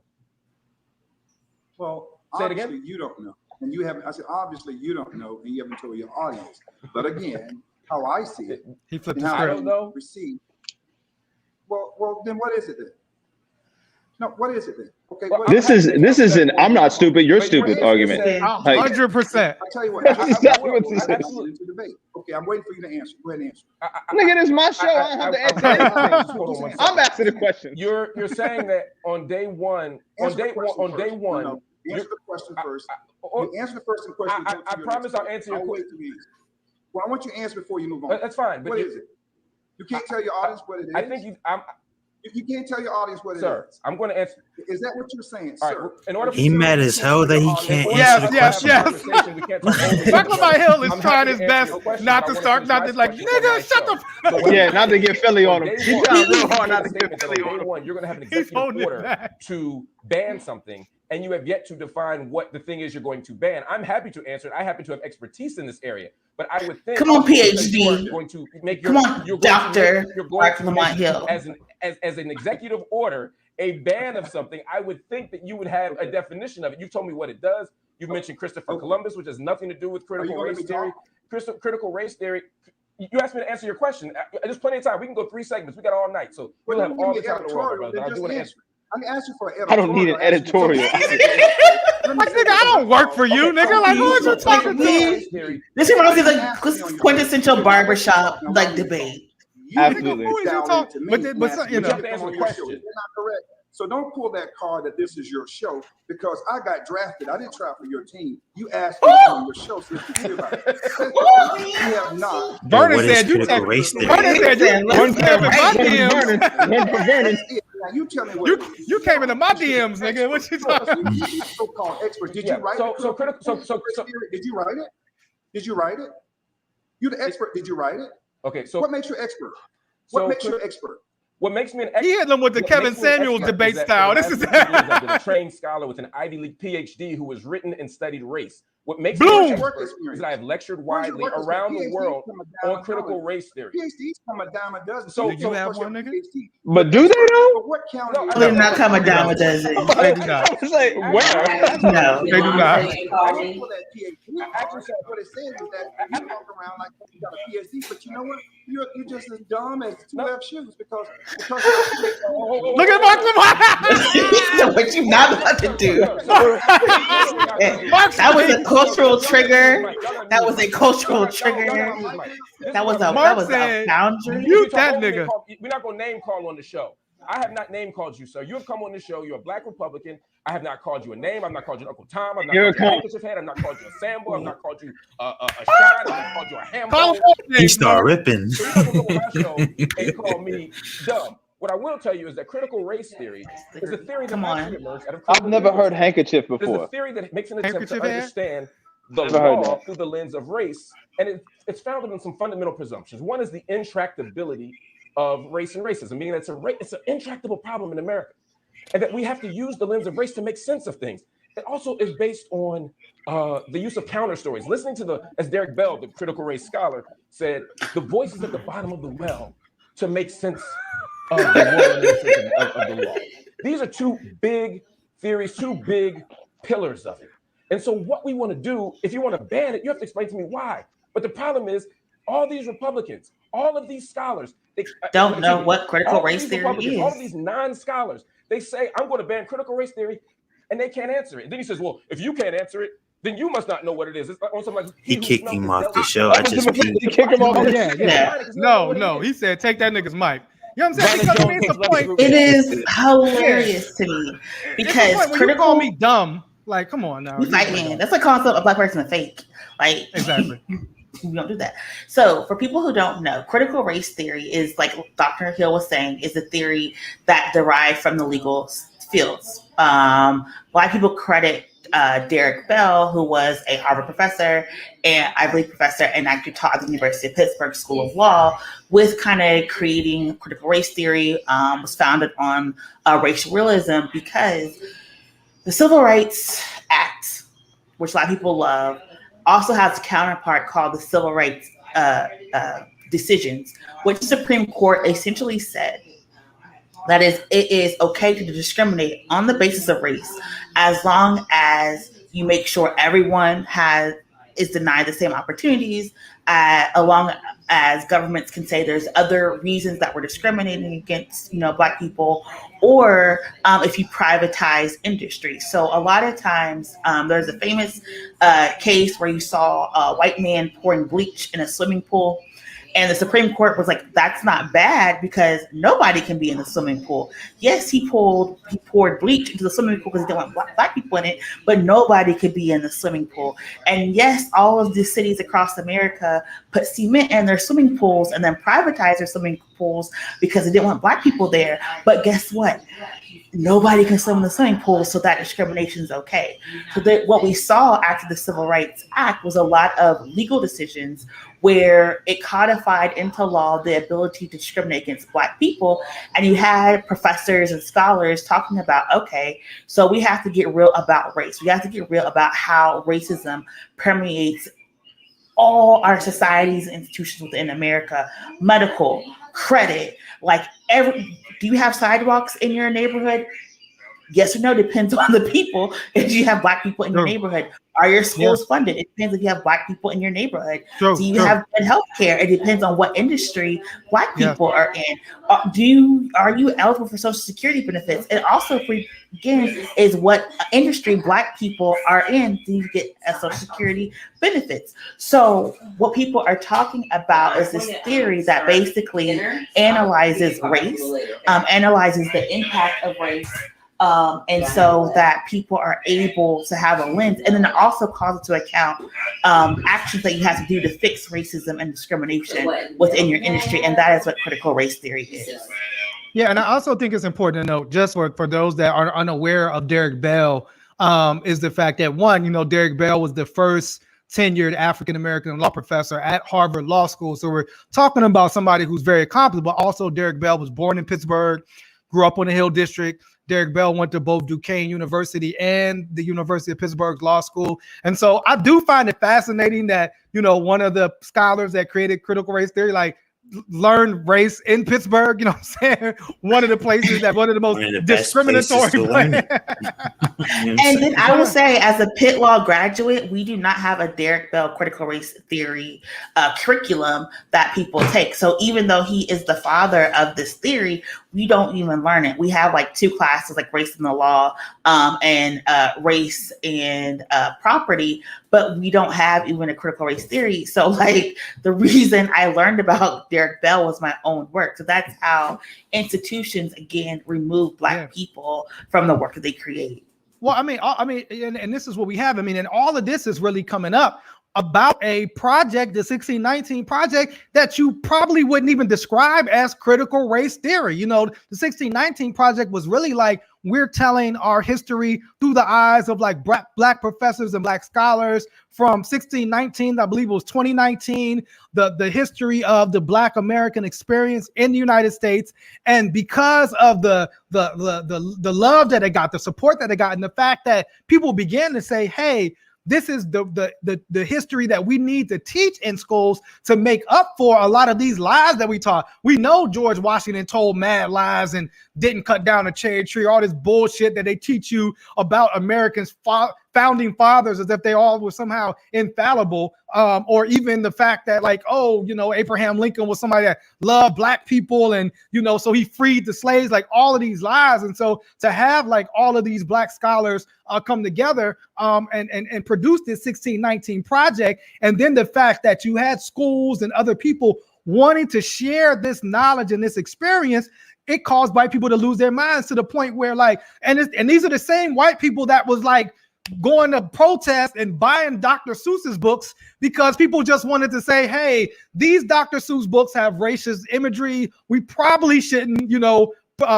S12: Well,
S11: say it
S12: obviously
S11: again.
S12: You don't know, and you haven't. I said obviously you don't know, and you haven't told your audience. But again, how I see it,
S6: he flipped
S12: and
S6: the
S12: how
S6: script.
S12: I don't receive. Well, then what is it then? No, what is it then? Okay,
S5: well, this is an I'm not stupid, you're stupid argument.
S6: 100%.
S12: I'll tell you what.
S5: That's exactly what this is.
S12: To debate. Okay, I'm waiting for you to answer. Go ahead and answer.
S5: Nigga, this is my show. I don't have to answer anything. I'm asking the question.
S11: You're saying that on day one.
S12: Answer the question first. You answer the first question.
S11: I promise I'll answer your question.
S12: Well, I want you to answer before you move on.
S11: That's fine.
S12: What is it? You can't tell your audience what it is.
S11: I think
S12: you can't tell your audience what it is.
S11: Sir, I'm going to answer.
S12: Is that what you're saying,
S11: All
S12: sir?
S11: Right, in order
S3: he mad as hell that he can't answer the question.
S6: Buckleby Hill is trying his best not to start, not to like, nigga, shut the fuck up.
S5: Yeah, not to get Philly on him. He's trying real hard not to get Philly on him.
S11: You're going to have an executive order to ban something, and you have yet to define what the thing is you're going to ban. I'm happy to answer it. I happen to have expertise in this area, but I would think.
S4: Come on, PhD.
S11: You're going to make your,
S4: Come on, Doctor.
S11: You're going to make as an executive order a ban of something. I would think that you would have a definition of it. You told me what it does. You mentioned Christopher Columbus, which has nothing to do with critical race theory. Critical race theory. You asked me to answer your question. There's plenty of time. We can go 3 segments. We got all night, so we'll have all the time in the world, brother. I do want to answer.
S12: I can ask you for an
S5: I don't need an editorial.
S6: Like, nigga, I don't work for you, nigga. Like, who is you talking to?
S4: This reminds me of like quintessential barbershop like debate.
S5: Absolutely.
S6: Who is you talking? But you know.
S12: You're not correct. So don't pull that card that this is your show, because I got drafted. I didn't try for your team. You asked me on your show, so you can hear about it. You have not.
S3: Vernon said you take race theory.
S6: Vernon said you one came in my DMs.
S12: You tell me what
S6: you came into my DMs, nigga. What you talking?
S12: So-called expert. Did you write it?
S11: So critical. So
S12: did you write it? Did you write it? You're the expert. Did you write it?
S11: Okay. So
S12: what makes you expert? What makes you an expert?
S11: What makes me an expert?
S6: He hit them with the Kevin Samuels debate style. This is
S11: I've been a trained scholar with an Ivy League PhD who has written and studied race. What makes me an expert is that I have lectured widely around the world on critical race theory.
S12: PhDs come a dime a dozen.
S11: So
S6: you have one, nigga?
S5: But do they though?
S12: What county?
S4: They do not come a dime a dozen.
S6: They do not.
S5: It's like, where?
S4: No,
S6: they do not.
S12: Actually, what it says is that you walk around like you got a PhD, but you know what? You're just as dumb as 2 left shoes because
S6: Look at Mark.
S4: What you not about to do? That was a cultural trigger. That was a cultural trigger. That was a boundary.
S6: You that nigga.
S11: We're not gonna name call on the show. I have not name called you, sir. You have come on the show. You're a Black Republican. I have not called you a name. I've not called you Uncle Tom. I've not called you a handkerchief head. I've not called you a Sambo. I've not called you a shot. I've not called you a hammer.
S3: He start ripping.
S11: So you're not gonna go on my show and call me dumb. What I will tell you is that critical race theory is a theory that actually emerged out of
S5: I've never heard handkerchief before.
S11: It's a theory that makes an attempt to understand the
S5: Never heard
S11: law
S5: that.
S11: through the lens of race, and it's founded on some fundamental presumptions. One is the intractability of race and racism, meaning that it's an intractable problem in America, and that we have to use the lens of race to make sense of things. It also is based on the use of counter stories. Listening to as Derek Bell, the critical race scholar, said, the voices at the bottom of the well to make sense of the law. These are 2 big theories, 2 big pillars of it. And so what we want to do, if you want to ban it, you have to explain to me why. But the problem is, all these Republicans, all of these scholars, they
S4: don't know what critical race theory is.
S11: All of these non-scholars, they say, I'm going to ban critical race theory, and they can't answer it. And then he says, well, if you can't answer it, then you must not know what it is. It's almost like
S3: he kicked him off the show. I just
S5: he kicked him off.
S6: Yeah. No. He said, take that nigga's mic. You know what I'm saying? Because, I mean, it's a point.
S4: It is hilarious to me because
S6: critical. You call me dumb. Like, come on now.
S4: Like, man, that's like calling a Black person a fake. Like,
S6: exactly.
S4: We don't do that. So for people who don't know, critical race theory is, like Dr. Hill was saying, is a theory that derived from the legal fields. Black people credit Derek Bell, who was a Harvard professor and Ivy League professor and actually taught at the University of Pittsburgh School of Law, with kind of creating critical race theory. Was founded on racial realism because the Civil Rights Act, which a lot of people love, also has a counterpart called the Civil Rights Decisions, which the Supreme Court essentially said that it is okay to discriminate on the basis of race as long as you make sure everyone is denied the same opportunities, along as governments can say there's other reasons that we're discriminating against, Black people, or if you privatize industry. So a lot of times there's a famous case where you saw a white man pouring bleach in a swimming pool, And the Supreme Court was like, that's not bad because nobody can be in the swimming pool. Yes, he poured bleach into the swimming pool because he didn't want black people in it, but nobody could be in the swimming pool. And yes, all of the cities across America put cement in their swimming pools and then privatized their swimming pools because they didn't want black people there. But guess what? Nobody can swim in the swimming pool, so that discrimination is okay. So what we saw after the Civil Rights Act was a lot of legal decisions where it codified into law the ability to discriminate against black people. And you had professors and scholars talking about, okay, so we have to get real about race. We have to get real about how racism permeates all our societies and institutions within America, medical, credit, like do you have sidewalks in your neighborhood? Yes or no, depends on the people. If you have black people in your neighborhood, are your schools funded? It depends if you have black people in your neighborhood. Do you have good health care? It depends on what industry black people are in. Are you eligible for Social Security benefits? And also, again, is what industry black people are in. Do you get Social Security benefits? So what people are talking about is this theory that basically analyzes race, analyzes the impact of race, and so that people are able to have a lens, and then it also calls into account actions that you have to do to fix racism and discrimination within your industry, and that is what critical race theory is.
S6: Yeah, and I also think it's important to note, just for those that are unaware of Derek Bell, is the fact that one, Derek Bell was the first tenured African-American law professor at Harvard Law School. So we're talking about somebody who's very accomplished, but also Derek Bell was born in Pittsburgh, grew up in the Hill District. Derek Bell went to both Duquesne University and the University of Pittsburgh Law School. And so I do find it fascinating that, one of the scholars that created critical race theory, learned race in Pittsburgh, what I'm saying? One of the places that one of the most discriminatory.
S4: And then I will say, as a Pitt Law graduate, we do not have a Derek Bell critical race theory curriculum that people take. So even though he is the father of this theory, we don't even learn it. We have 2 classes, like race and the law, and race and property, but we don't have even a critical race theory. So the reason I learned about Derek Bell was my own work. So that's how institutions, again, remove black people from the work that they create.
S6: Well, and this is what we have. And all of this is really coming up about a project, the 1619 project, that you probably wouldn't even describe as critical race theory. The 1619 project was really we're telling our history through the eyes of black professors and black scholars from 1619, I believe it was 2019, the history of the Black American experience in the United States. And because of the love that it got, the support that it got, and the fact that people began to say, hey, this is the history that we need to teach in schools to make up for a lot of these lies that we taught. We know George Washington told mad lies and didn't cut down a cherry tree, all this bullshit that they teach you about Americans' founding fathers as if they all were somehow infallible, or even the fact that Abraham Lincoln was somebody that loved black people and, so he freed the slaves, all of these lies. And so to have all of these black scholars come together and produce this 1619 project, and then the fact that you had schools and other people wanting to share this knowledge and this experience, it caused white people to lose their minds to the point where and these are the same white people that was going to protest and buying Dr. Seuss's books because people just wanted to say, hey, these Dr. Seuss books have racist imagery. We probably shouldn't,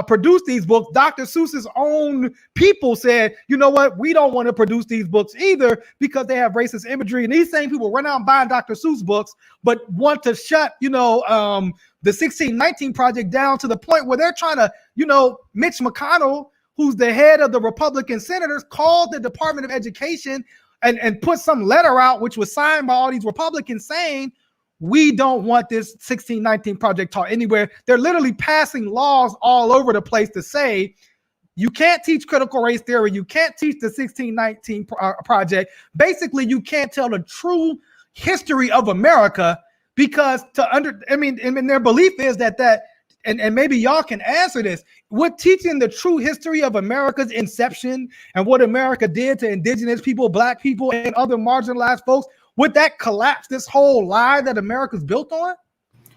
S6: produce these books. Dr. Seuss's own people said, you know what? We don't want to produce these books either because they have racist imagery. And these same people run out and buying Dr. Seuss books, but want to shut, the 1619 project down to the point where they're trying to, Mitch McConnell, who's the head of the Republican senators, called the Department of Education and put some letter out, which was signed by all these Republicans saying, we don't want this 1619 project taught anywhere. They're literally passing laws all over the place to say, you can't teach critical race theory. You can't teach the 1619 project. Basically, you can't tell the true history of America because and their belief is that and maybe y'all can answer this. We're teaching the true history of America's inception and what America did to indigenous people, black people, and other marginalized folks. Would that collapse this whole lie that America's built on?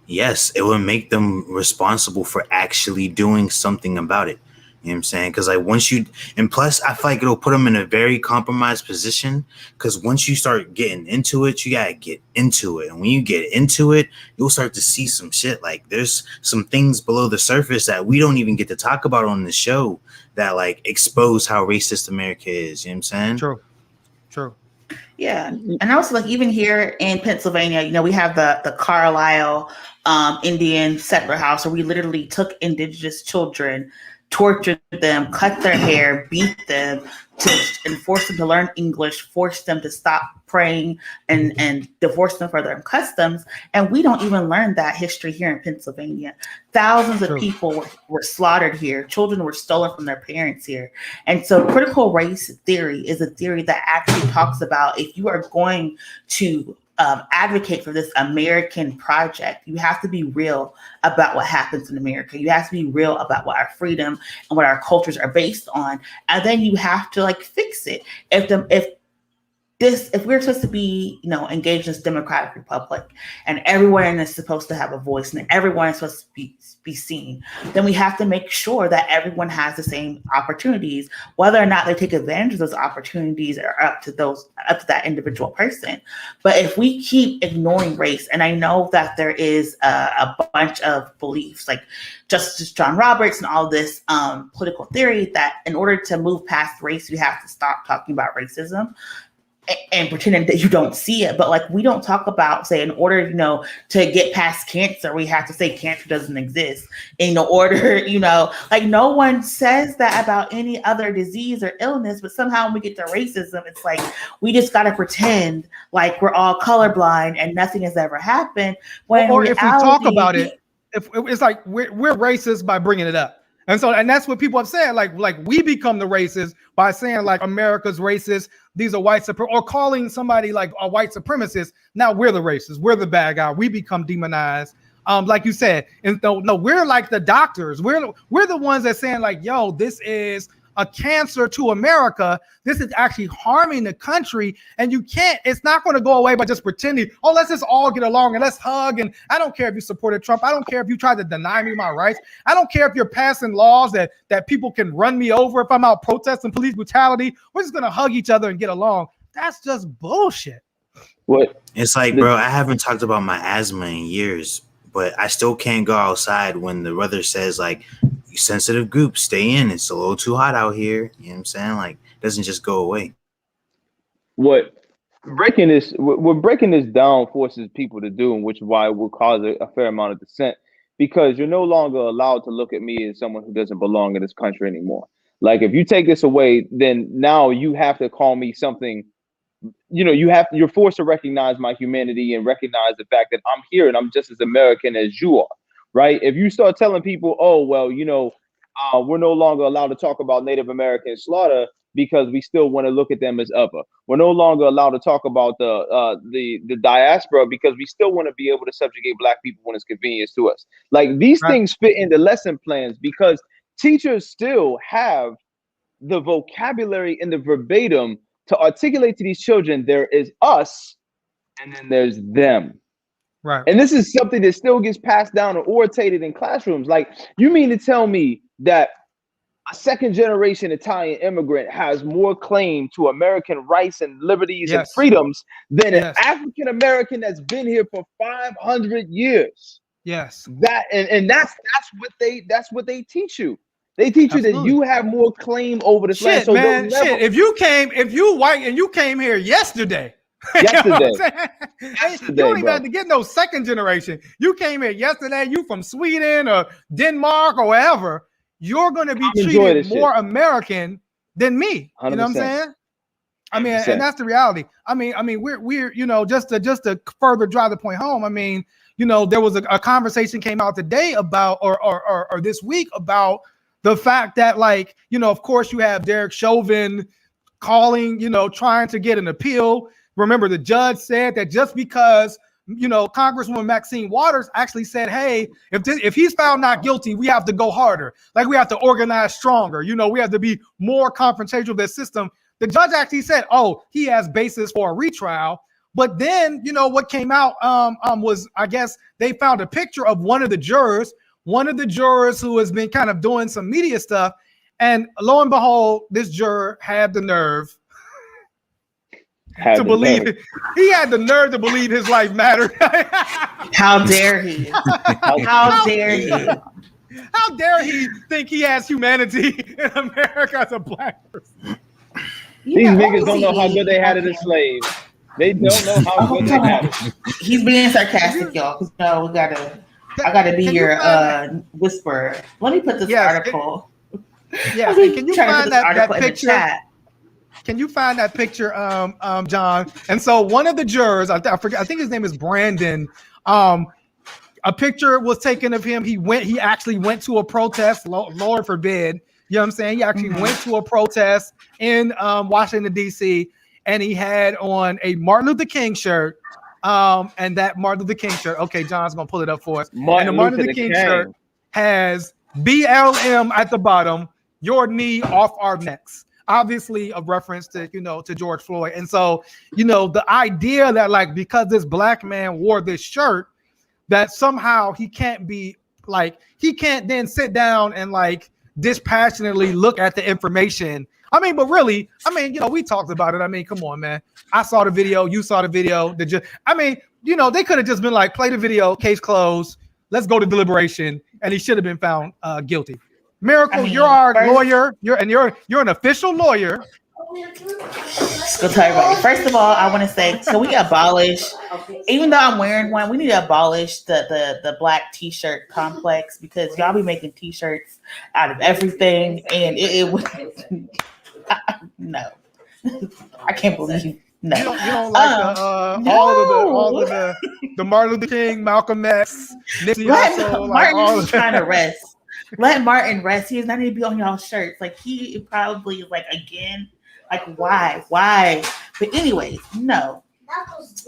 S3: yes, it would make them responsible for actually doing something about it. You know what I'm saying? Because like once you, and plus I feel like it'll put them in a very compromised position, because once you start getting into it, you gotta get into it. And when you get into it, you'll start to see some shit. Like there's some things below the surface that we don't even get to talk about on the show that like expose how racist America is. You know what I'm saying?
S6: True.
S4: Yeah, and also like even here in Pennsylvania, you know, we have the Carlisle Indian settler house where we literally took indigenous children, tortured them, cut their hair, beat them, and forced them to learn English, forced them to stop praying, and divorced them for their customs. And we don't even learn that history here in Pennsylvania. Thousands of people were slaughtered here. Children were stolen from their parents here. And so critical race theory is a theory that actually talks about if you are going to advocate for this American project, you have to be real about what happens in America. You have to be real about what our freedom and what our cultures are based on, and then you have to like fix it. If we're supposed to be, you know, engaged in this democratic republic, and everyone is supposed to have a voice, and everyone is supposed to be seen, then we have to make sure that everyone has the same opportunities. Whether or not they take advantage of those opportunities are up to that individual person. But if we keep ignoring race, and I know that there is a bunch of beliefs like Justice John Roberts and all this political theory that in order to move past race, you have to stop talking about racism and pretending that you don't see it. But like we don't talk about, say, in order, you know, to get past cancer, we have to say cancer doesn't exist. In order, you know, like no one says that about any other disease or illness, but somehow when we get to racism, it's like we just got to pretend like we're all colorblind and nothing has ever happened. When
S6: or if we talk about it, if it's like we're racist by bringing it up. And that's what people have said. Like we become the racist by saying like America's racist. These are white or calling somebody like a white supremacist. Now we're the racist. We're the bad guy. We become demonized. Like you said, and no, we're like the doctors. We're the ones that saying like, yo, this is a cancer to America. This is actually harming the country, and it's not going to go away by just pretending, oh, let's just all get along and let's hug. And I don't care if you supported Trump. I don't care if you tried to deny me my rights. I don't care if you're passing laws that people can run me over if I'm out protesting police brutality. We're just going to hug each other and get along. That's just bullshit.
S5: What?
S3: It's like, bro, I haven't talked about my asthma in years, but I still can't go outside when the weather says like, sensitive groups, stay in. It's a little too hot out here. You know what I'm saying? Like, it doesn't just go away.
S5: What breaking this down forces people to do, and which is why it will cause a fair amount of dissent, because you're no longer allowed to look at me as someone who doesn't belong in this country anymore. Like, if you take this away, then now you have to call me something. You know, you're forced to recognize my humanity and recognize the fact that I'm here and I'm just as American as you are. Right? If you start telling people, oh, well, you know, we're no longer allowed to talk about Native American slaughter because we still want to look at them as other. We're no longer allowed to talk about the diaspora because we still want to be able to subjugate Black people when it's convenient to us. Like, these things fit into lesson plans because teachers still have the vocabulary and the verbatim to articulate to these children, there is us and then there's them.
S6: Right.
S5: And this is something that still gets passed down or orated in classrooms. Like, you mean to tell me that a second generation Italian immigrant has more claim to American rights and liberties and freedoms than an African American that's been here for 500 years?
S6: Yes.
S5: That's what they teach you. They teach you that you have more claim over this land. So
S6: man, if you white and you came here yesterday.
S5: Yesterday.
S6: You don't even have to get no second generation. You came here yesterday, you from Sweden or Denmark or wherever, you're going to be treated more American than me. 100%. You know what I'm saying? I mean, 100%. And that's the reality. I mean, we're you know, just to further drive the point home. I mean, you know, there was a conversation came out today about or this week about the fact that, like, you know, of course you have Derek Chauvin calling, you know, trying to get an appeal. Remember, the judge said that just because, you know, Congresswoman Maxine Waters actually said, hey, if he's found not guilty, we have to go harder. Like, we have to organize stronger. You know, we have to be more confrontational with this system. The judge actually said, oh, he has basis for a retrial. But then, what came out was, I guess they found a picture of one of the jurors who has been kind of doing some media stuff. And lo and behold, this juror had the nerve to believe he had the nerve to believe his life mattered.
S4: How dare he? How dare he?
S6: How dare he think he has humanity in America as a black person?
S5: These niggas don't know how good they had it as slaves. They don't know how good they had it.
S4: He's being sarcastic, y'all. No, I gotta be your whisperer. Let me put this article.
S6: Yeah, can you find that picture? Can you find that picture, John? And so one of the jurors, I think his name is Brandon. A picture was taken of him. He actually went to a protest. Lord forbid. You know what I'm saying? He actually went to a protest in Washington, D.C., and he had on a Martin Luther King shirt. And that Martin Luther King shirt, okay, John's going to pull it up for us. And the Martin Luther King shirt has BLM at the bottom, your knee off our necks. Obviously a reference to, to George Floyd. And so, the idea that like, because this black man wore this shirt, that somehow he can't then sit down and like dispassionately look at the information. But really, we talked about it. Come on, man. I saw the video. You saw the video. They could have just been like, play the video, case closed. Let's go to deliberation. And he should have been found guilty. Miracle, you're our lawyer. You're an official lawyer.
S4: Let's go tell everybody. First of all, I want to say, so we abolish, even though I'm wearing one, we need to abolish the black t-shirt complex, because y'all be making t-shirts out of everything, and it was no. I can't believe no.
S6: You don't like all of the Martin Luther King, Malcolm X, Nipsey Hussle,
S4: Martin's trying to rest. Let Martin rest. He does not need to be on y'all shirts. Like, he probably is like, again, like, why? But anyways, no.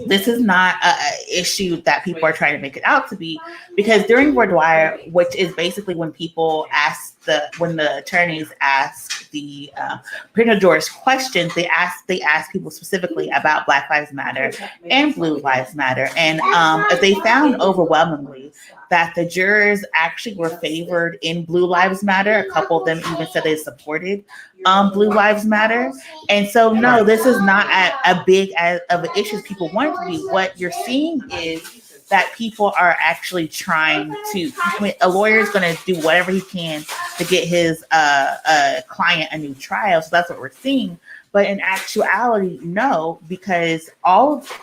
S4: This is not an issue that people are trying to make it out to be, because during voir dire, which is basically when people when the attorneys ask the prisoner jurors questions, they ask people specifically about Black Lives Matter and Blue Lives Matter, and if they found overwhelmingly that the jurors actually were favored in Blue Lives Matter. A couple of them even said they supported Blue Lives Matter. And so, no, this is not a big of an issue as people want it to be. What you're seeing is that people are actually trying to, a lawyer is going to do whatever he can to get his client a new trial. So that's what we're seeing. But in actuality, no, because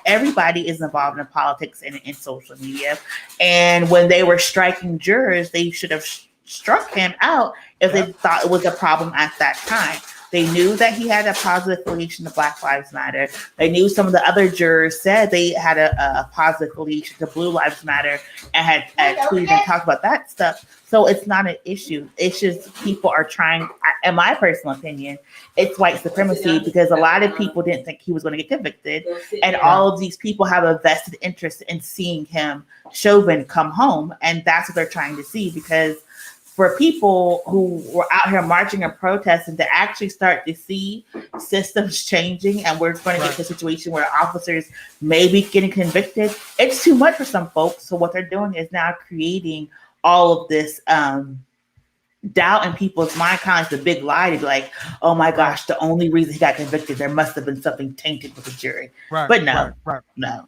S4: everybody is involved in politics and in social media. And when they were striking jurors, they should have struck him out if they thought it was a problem at that time. They knew that he had a positive affiliation to Black Lives Matter. They knew some of the other jurors said they had a positive affiliation to Blue Lives Matter and had tweeted and talked about that stuff. So it's not an issue. It's just people are trying, in my personal opinion, it's white supremacy, because a lot of people didn't think he was going to get convicted. And all of these people have a vested interest in seeing him, Chauvin, come home. And that's what they're trying to see, because for people who were out here marching and protesting to actually start to see systems changing, and we're going to get to a situation where officers may be getting convicted, it's too much for some folks. So what they're doing is now creating all of this doubt in people's mind, kind of like the big lie to be like, oh my gosh, the only reason he got convicted, there must have been something tainted with the jury. Right, but no.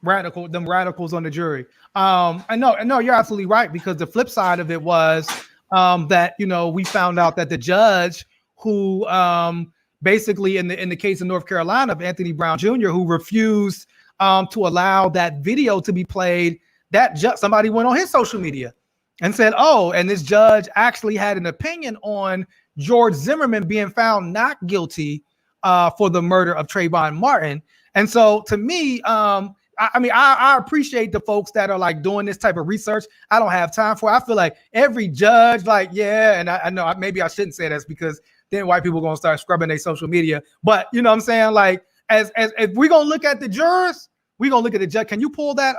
S6: Radicals on the jury. I know you're absolutely right, because the flip side of it was that, we found out that the judge who basically in the case of North Carolina of Anthony Brown Jr., who refused to allow that video to be played, that somebody went on his social media and said, and this judge actually had an opinion on George Zimmerman being found not guilty for the murder of Trayvon Martin. And so to me, I appreciate the folks that are like doing this type of research. I don't have time for it. I feel like every judge, and I know maybe I shouldn't say this, because then white people are going to start scrubbing their social media. But you know what I'm saying? Like, as if we're going to look at the jurors, we're going to look at the judge. Can you pull that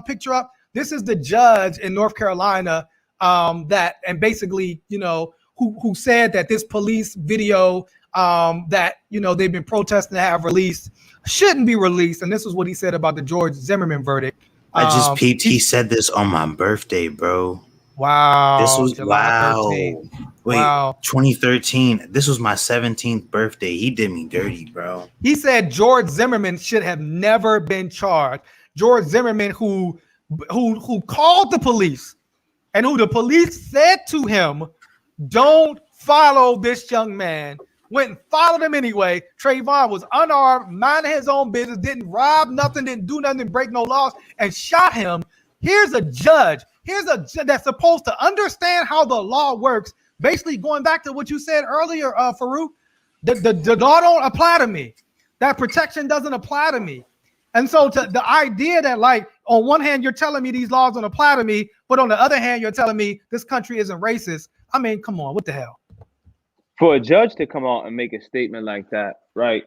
S6: picture up? This is the judge in North Carolina and basically, who said that this police video that they've been protesting to have released shouldn't be released. And this is what he said about the George Zimmerman verdict.
S3: I just peeped. He said this on my birthday, bro.
S6: Wow.
S3: This was
S6: July
S3: wow.
S6: 13th.
S3: Wait,
S6: Wow.
S3: 2013. This was my 17th birthday. He did me dirty, bro.
S6: He said George Zimmerman should have never been charged. George Zimmerman, who called the police, and who the police said to him, "Don't follow this young man." Went and followed him anyway. Trayvon was unarmed, minding his own business, didn't rob nothing, didn't do nothing, break no laws, and shot him. Here's a judge. Here's a judge that's supposed to understand how the law works. Basically, going back to what you said earlier, Farouk, the law don't apply to me. That protection doesn't apply to me. And so the idea that, like, on one hand, you're telling me these laws don't apply to me, but on the other hand, you're telling me this country isn't racist. I mean, come on, what the hell?
S5: For a judge to come out and make a statement like that, right?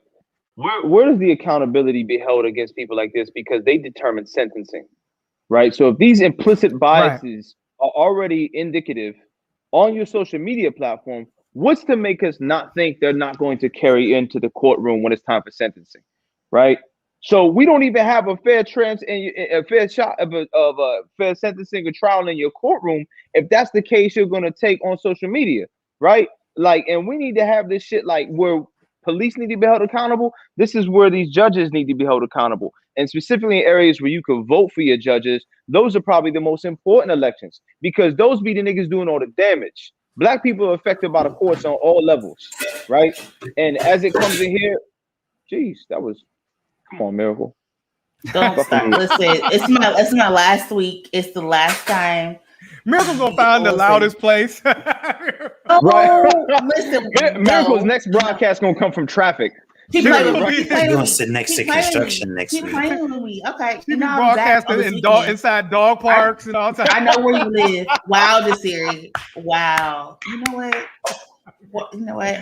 S5: Where does the accountability be held against people like this? Because they determine sentencing, right? So if these implicit biases are already indicative on your social media platform, what's to make us not think they're not going to carry into the courtroom when it's time for sentencing, right? So we don't even have a fair a fair shot of a fair sentencing or trial in your courtroom if that's the case you're going to take on social media, right? Like, and we need to have this shit like where police need to be held accountable. This is where these judges need to be held accountable. And specifically in areas where you can vote for your judges, those are probably the most important elections because those be the niggas doing all the damage. Black people are affected by the courts on all levels, right? And as it comes in here, geez, that was, come on, Miracle.
S4: Don't stop. Listen, it's my last week. It's the last time.
S6: Miracle's gonna find the loudest place.
S5: Right.
S4: Listen,
S5: Miracle's next broadcast gonna come from traffic.
S4: Keep playing with me.
S3: You're gonna sit next to construction next week.
S4: Keep playing with me. Okay.
S6: She be broadcasting inside dog parks and all that.
S4: I know where you live. Wow, this series. Wow. You know what?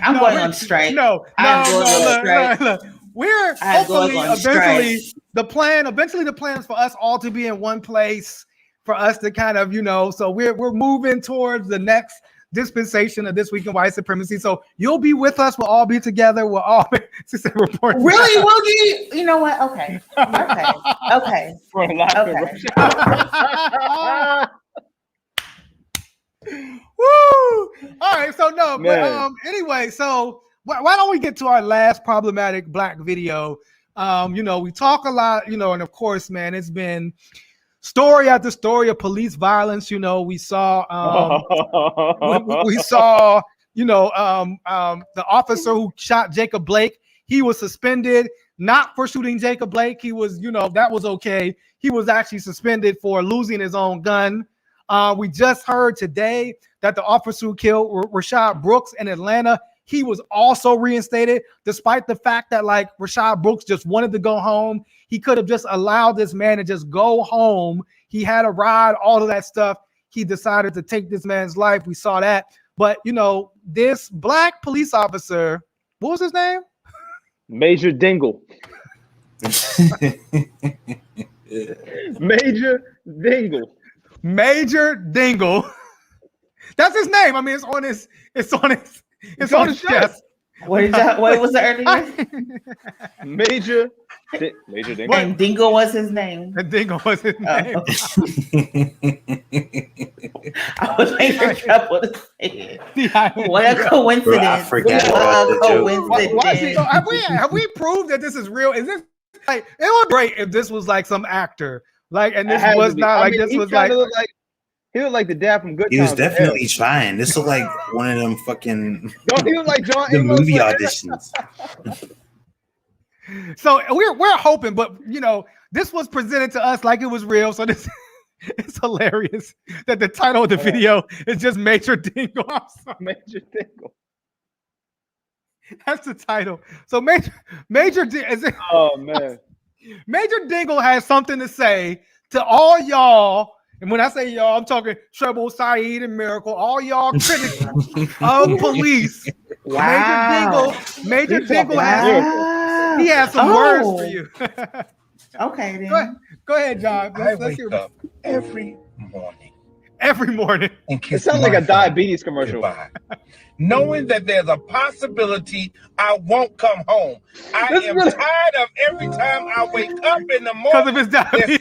S4: I'm going on strike.
S6: Look. We're hopefully eventually the plan is for us all to be in one place, for us to kind of, so we're moving towards the next dispensation of This Week in White Supremacy. So you'll be with us. We'll all be together. We'll all report.
S4: Really? Will you know what? Okay.
S6: Woo! All right. So no, but anyway, so why don't we get to our last problematic Black video? We talk a lot, and of course, man, it's been story after story of police violence. We saw, the officer who shot Jacob Blake. He was suspended not for shooting Jacob Blake. He was, that was okay. He was actually suspended for losing his own gun. We just heard today that the officer who killed Rashad Brooks in Atlanta, he was also reinstated, despite the fact that Rashad Brooks just wanted to go home. He could have just allowed this man to just go home. He had a ride, all of that stuff. He decided to take this man's life. We saw that. But, this Black police officer, what was his name?
S5: Major Dingle. Major Dingle. That's his name. I mean, it's on his chest.
S4: What was the earlier?
S5: Major Dingle.
S4: And Dingle was his name.
S6: And Dingle was his name.
S4: I was making trouble to say it. What a coincidence. Bro, I
S3: forgot about the
S6: joke. Have we proved that this is real? Is this it would be great if this was some actor. And this was not this was
S5: he looked like the dad from Good Times.
S3: He was definitely trying. This looked like one of them fucking
S5: he looked like John
S3: the movie auditions.
S6: So we're hoping, but this was presented to us like it was real. So this it's hilarious that the title of the video is just Major Dingle.
S5: Major Dingle.
S6: That's the title. So Major Dingle.
S5: Oh man.
S6: Major Dingle has something to say to all y'all. And when I say y'all, I'm talking Treble, Saeed, and Miracle, all y'all critics of police.
S4: Wow.
S6: Major Dingle has some words for you.
S4: Okay, then.
S6: Go ahead, John. Let's hear
S3: up every morning
S6: every morning.
S5: It sounds like a diabetes commercial.
S13: Knowing that there's a possibility I won't come home. I am tired of every time I wake up in the morning, there's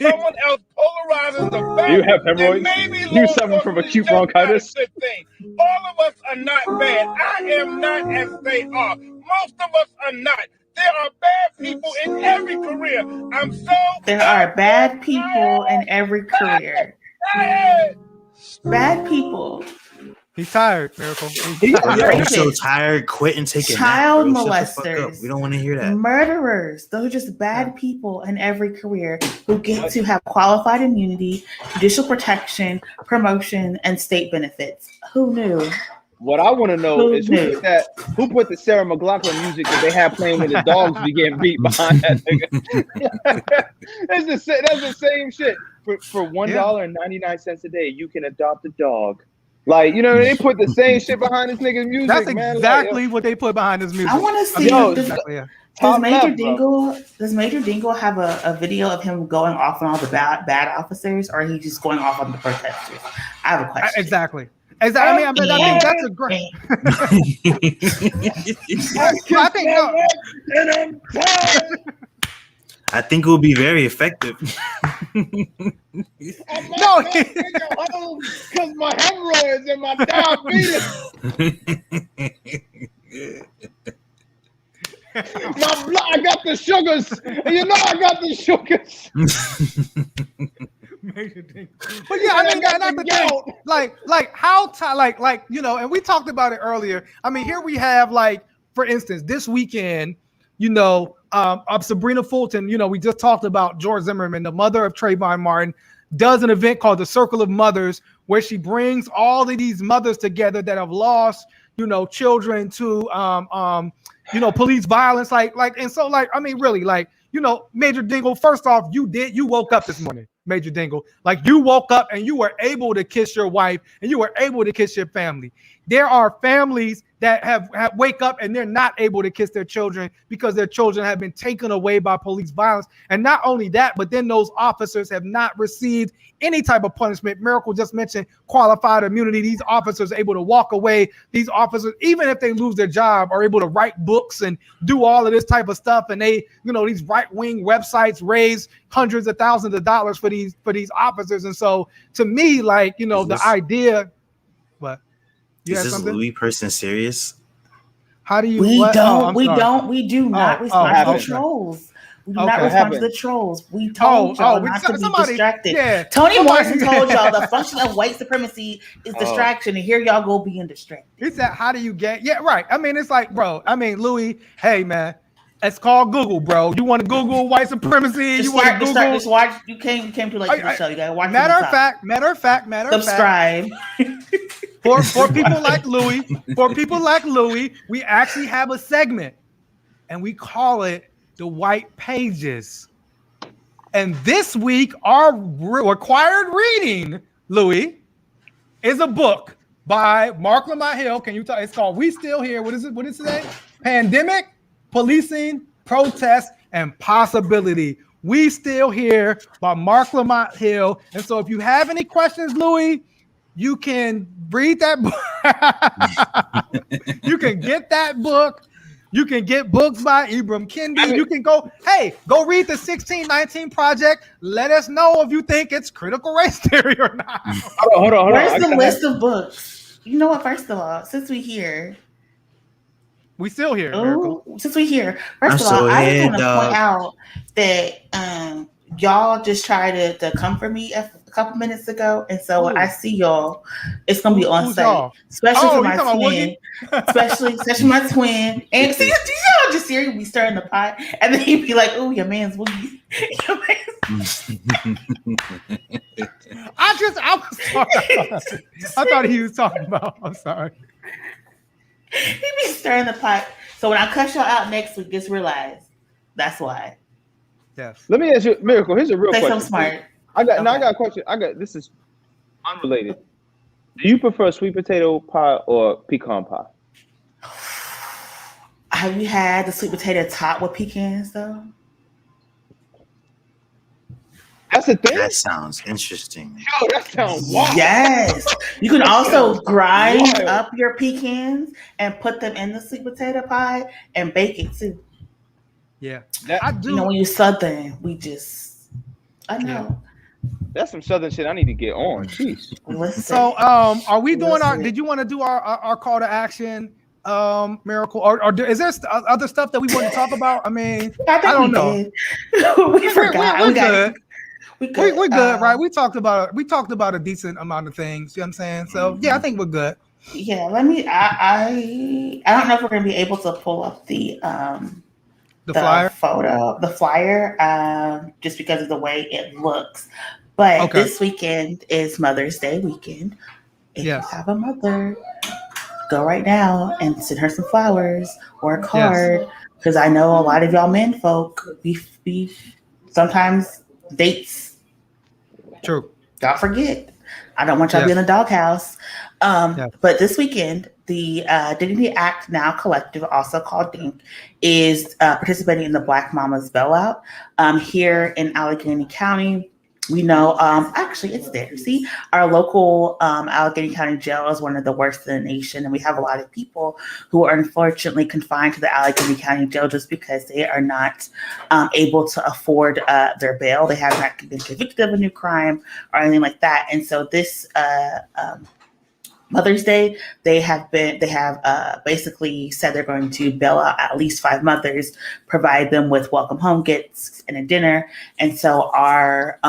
S13: someone else polarizing the fact
S5: You have
S13: that
S5: hemorrhoids?
S13: maybe
S5: You
S13: law
S5: suffer from
S13: enforcement
S5: acute
S13: is just not a
S5: bronchitis?
S13: good thing. All of us are not bad. I am not as they are. Most of us are not. There are bad people in every career. I'm so
S4: There are bad people in every career. Bad people.
S6: He's tired, Miracle.
S3: I'm so tired. Quit and take a
S4: Child
S3: nap. Bro. Shut the fuck up.
S4: molesters.
S3: We don't want to hear that.
S4: Murderers. Those are just bad people in every career who get to have qualified immunity, judicial protection, promotion, and state benefits. Who knew?
S5: What I want to know is who put the Sarah McLachlan music that they have playing when the dogs be getting beat behind that nigga. That's the same shit. For $1.99 a day, you can adopt a dog. Like, you know, they put the same shit behind this nigga's music.
S6: That's
S5: man.
S6: exactly what they put behind his music.
S4: I want to see. Does Major Dingle have a video of him going off on all the bad officers, or is he just going off on the protesters? I have a question.
S6: Exactly. I think that's a great.
S3: I think it will be very effective.
S5: No, because my hemorrhoids and my diabetes. My blood, I got the sugars. And you know I got the sugars.
S6: But yeah, I mean that's the thing. Like how you know, and we talked about it earlier. I mean, here we have, like, for instance, this weekend, you know, Sabrina Fulton, you know, we just talked about George Zimmerman, the mother of Trayvon Martin, does an event called the Circle of Mothers, where she brings all of these mothers together that have lost, you know, children to you know, police violence, and so, like, I mean, really, like, you know, Major Dingle, first off, you woke up this morning, Major Dingle. Like, you woke up and you were able to kiss your wife and you were able to kiss your family. There are families that have wake up and they're not able to kiss their children because their children have been taken away by police violence. And not only that, but then those officers have not received any type of punishment. Miracle just mentioned qualified immunity. These officers are able to walk away. These officers, even if they lose their job, are able to write books and do all of this type of stuff. And they, you know, these right-wing websites raise hundreds of thousands of dollars for these officers. And so, to me, like, you know, the idea, what?
S3: Is this Louis person serious?
S6: How do you?
S4: We do not respond to the trolls. We do not respond to the trolls. We told y'all not to be distracted.
S6: Yeah,
S4: Toni Morrison told y'all the function of white supremacy is distraction, and here y'all go being distracted.
S6: It's that. How do you get? Yeah, right. I mean, it's like, bro. I mean, Louis. Hey, man. It's called Google, bro. You want to Google white supremacy?
S4: Just watch. You came too late to the show. You gotta watch.
S6: Matter of fact.
S4: Subscribe.
S6: For people like Louis, we actually have a segment, and we call it the White Pages. And this week, our required reading, Louis, is a book by Mark Lamont Hill. Can you tell? It's called "We Still Here." What is it? What is it? Pandemic, Policing, Protest, and Possibility. We Still Here by Mark Lamont Hill. And so, if you have any questions, Louis, you can read that book. You can get that book. You can get books by Ibram Kendi. You can go read the 1619 Project. Let us know if you think it's critical race theory or not.
S5: Hold on.
S4: Where's the list of books? You know what? First of all, since we here.
S6: We still here.
S4: Since we here. First of all, I just want to point out that y'all just tried to come for me a couple minutes ago, and so when I see y'all, it's gonna be on site, especially for my twin, especially my twin. And see, y'all just serious. We stirring the pot, and then he'd be like, "Oh, your man's Woogie."
S6: I thought he was talking about. I'm sorry.
S4: He be stirring the pot. So when I cut y'all out next week, just realize that's why.
S6: Yes.
S5: Let me ask you, Miracle. Here's a real question.
S4: Say something smart.
S5: I got a question. This is unrelated. Do you prefer sweet potato pie or pecan pie?
S4: Have you had the sweet potato topped with pecans though?
S5: That's the thing.
S3: That sounds interesting.
S5: Yo, that sounds wild.
S4: Yes. You can also grind
S5: wild.
S4: up your pecans and put them in the sweet potato pie and bake it too.
S6: Yeah.
S5: I
S6: do.
S4: You know, when you're Southern, I know.
S5: Yeah. That's some Southern shit I need to get on. Jeez.
S4: Listen.
S6: So, are we doing did you want to do our call to action, Miracle? Or is there other stuff that we want to talk about? I mean, I don't know.
S4: We forgot.
S6: We're good. We're good, right? We talked about a decent amount of things. You know what I'm saying? So, yeah, I think we're good.
S4: Yeah, I don't know if we're going to be able to pull up the
S6: flyer
S4: photo, the flyer, just because of the way it looks. But this weekend is Mother's Day weekend. If you have a mother, go right now and send her some flowers or a card. Because I know a lot of y'all men folk, we sometimes dates.
S6: True.
S4: Y'all forget. I don't want y'all to be in the doghouse. But this weekend, the Dignity Act Now Collective, also called DINK, is participating in the Black Mamas Bailout here in Allegheny County. We know, actually, it's there. See, our local Allegheny County jail is one of the worst in the nation, and we have a lot of people who are unfortunately confined to the Allegheny County jail just because they are not able to afford their bail. They have not been convicted of a new crime or anything like that. And so this Mother's Day, they have basically said they're going to bail out at least 5 mothers, provide them with welcome home gifts and a dinner. And so our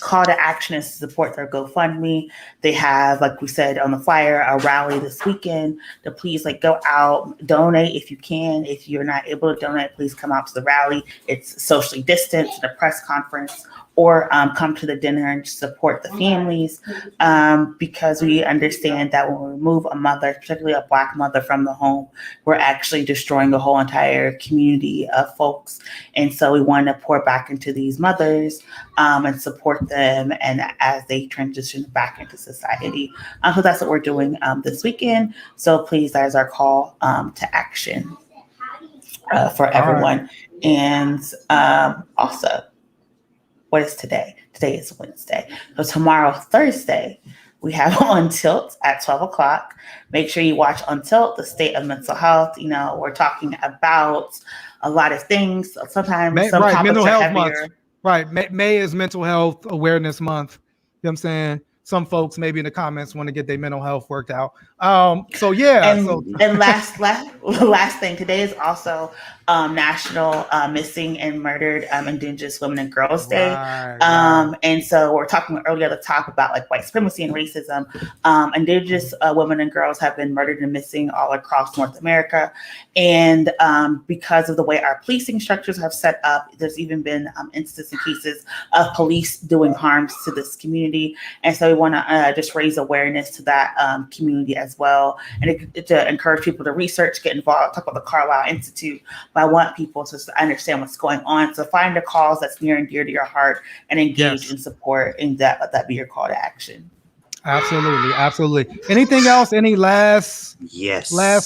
S4: call to action is to support their GoFundMe. They have, like we said on the flyer, a rally this weekend to please go out, donate if you can. If you're not able to donate, please come out to the rally. It's socially distanced, a press conference, or come to the dinner and support the families, because we understand that when we remove a mother, particularly a Black mother, from the home, we're actually destroying a whole entire community of folks. And so we want to pour back into these mothers and support them and as they transition back into society. So that's what we're doing this weekend. So please, that is our call to action for everyone. And also, what is today? Today is Wednesday. So tomorrow, Thursday, we have On Tilt at 12 o'clock. Make sure you watch On Tilt, the state of mental health. You know, we're talking about a lot of things. Sometimes some topics
S6: mental
S4: are
S6: health
S4: heavier.
S6: month. Right. May is Mental Health Awareness Month. You know what I'm saying? Some folks maybe in the comments want to get their mental health worked out. So yeah.
S4: And last thing, today is also National Missing and Murdered Indigenous Women and Girls Day. Right. And so we're talking earlier at the top about white supremacy and racism. Indigenous women and girls have been murdered and missing all across North America. And because of the way our policing structures have set up, there's even been instances and cases of police doing harms to this community. And so we want to just raise awareness to that community as well, and to encourage people to research, get involved, talk about the Carlisle Institute. But I want people to understand what's going on. So find a cause that's near and dear to your heart and engage and support, and let that be your call to action.
S6: Absolutely. Anything else? Any last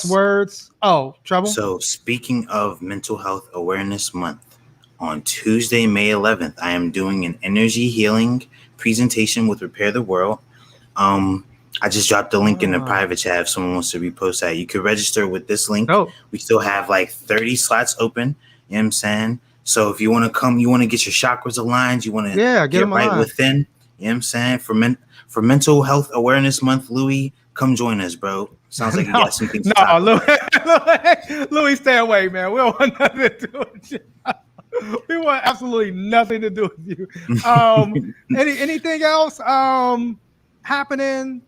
S6: words? Oh, Trouble?
S3: So speaking of Mental Health Awareness Month, on Tuesday, May 11th, I am doing an energy healing presentation with Repair the World. I just dropped the link in the private chat if someone wants to repost that. You could register with this link. We still have 30 slots open. You know what I'm saying? So if you want to come, you want to get your chakras aligned, you want to get right within. You know what I'm saying? For Mental Health Awareness Month, Louis, come join us, bro. Sounds like you got some things to talk about.
S6: Louis, stay away, man. We don't want nothing to do with you. We want absolutely nothing to do with you. Anything else happening?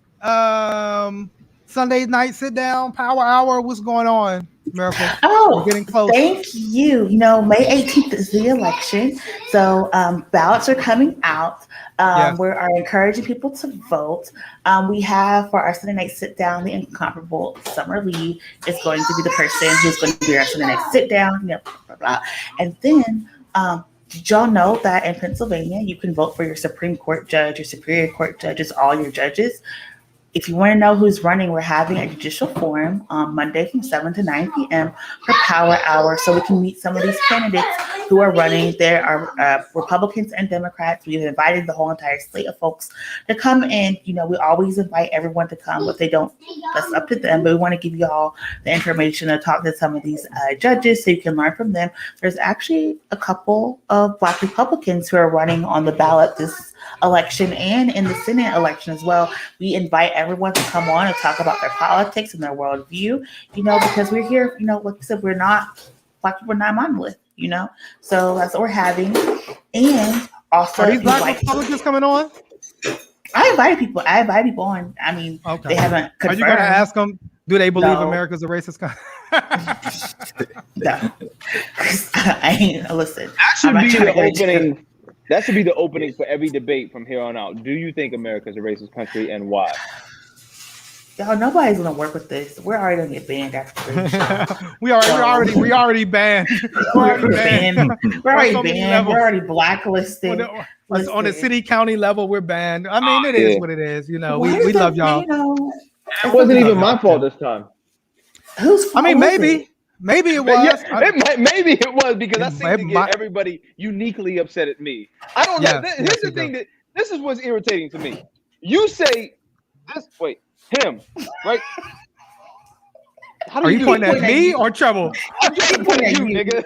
S6: Sunday night sit down, power hour. What's going on, Miracle? We're getting close.
S4: Thank you. May 18th is the election, so ballots are coming out. We are encouraging people to vote. We have for our Sunday night sit down, the incomparable Summer Lee is going to be the person who's going to be our Sunday night sit down. Blah, blah, blah. And then did y'all know that in Pennsylvania you can vote for your Supreme Court judge, your Superior Court judges, all your judges? If you want to know who's running, we're having a judicial forum on Monday from 7 to 9 p.m. for Power Hour, so we can meet some of these candidates who are running. There are Republicans and Democrats. We've invited the whole entire slate of folks to come in. You know, we always invite everyone to come. If they don't, that's up to them. But we want to give you all the information to talk to some of these judges so you can learn from them. There's actually a couple of Black Republicans who are running on the ballot this election and in the Senate election as well. We invite everyone to come on and talk about their politics and their worldview, you know, because we're here, you know, like I said, Black people are not monolith, you know, so that's what we're having. And also,
S6: are these Black Republicans coming on?
S4: I invite people on. I mean, They haven't confirmed.
S6: Are you going to ask them, do they believe America's a racist country?
S4: No. I ain't, listen.
S5: That should be the opening for every debate from here on out. Do you think America's a racist country, and why?
S4: Y'all, nobody's gonna work with this. We're already gonna get banned after this.
S6: we already banned.
S4: We're already banned. We're already blacklisted.
S6: On the city county level, we're banned. I mean, it is what it is. You know, we love y'all.
S5: It wasn't even my fault this time.
S4: Whose fault?
S6: I mean, maybe it was.
S5: Maybe it was because I seem to get everybody uniquely upset at me. I don't know. Here's the thing this is what's irritating to me. You say this. Wait. Him, right?
S6: Are you pointing at me or Trouble?
S5: I'm trying to point at you, nigga.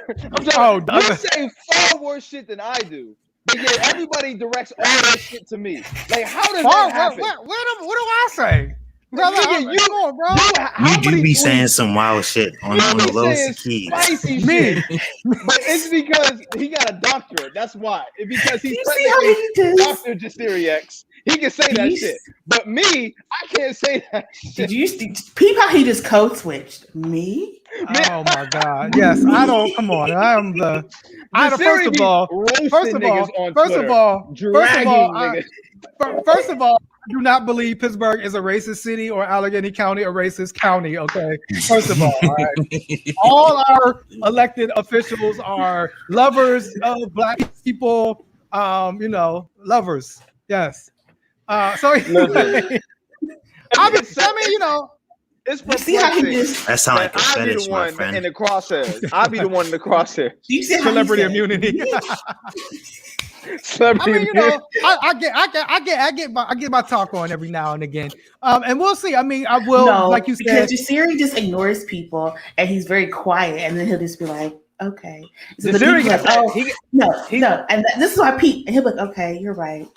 S5: You're saying far worse shit than I do. Because everybody directs all that shit to me. Like, how does that happen?
S6: What do I say? Brother,
S3: you do be saying some wild shit on the lowest key.
S5: Spicy shit. But it's because he got a doctorate. That's why. It's because he's Dr. Jasirius. He can say that shit. But me, I can't say that shit.
S4: Did you peep how he just code switched? Me?
S6: Oh my God. Yes, I don't. Come on. First of all, I do not believe Pittsburgh is a racist city or Allegheny County a racist county. Okay. First of all, all right. All our elected officials are lovers of Black people. You know, lovers. Yes. So anyway, you know,
S5: it's perplexing.
S3: That sounds like a fetish, my friend.
S5: In the crosshairs. I'll be the one in the crosshairs.
S6: Celebrity immunity. I mean, you know, I get my talk on every now and again, and we'll see. I mean, I will, like you said,
S4: because Jasiri just ignores people, and he's very quiet, and then he'll just be like, "Okay." So and this is why Pete, and he'll be like, "Okay, you're right."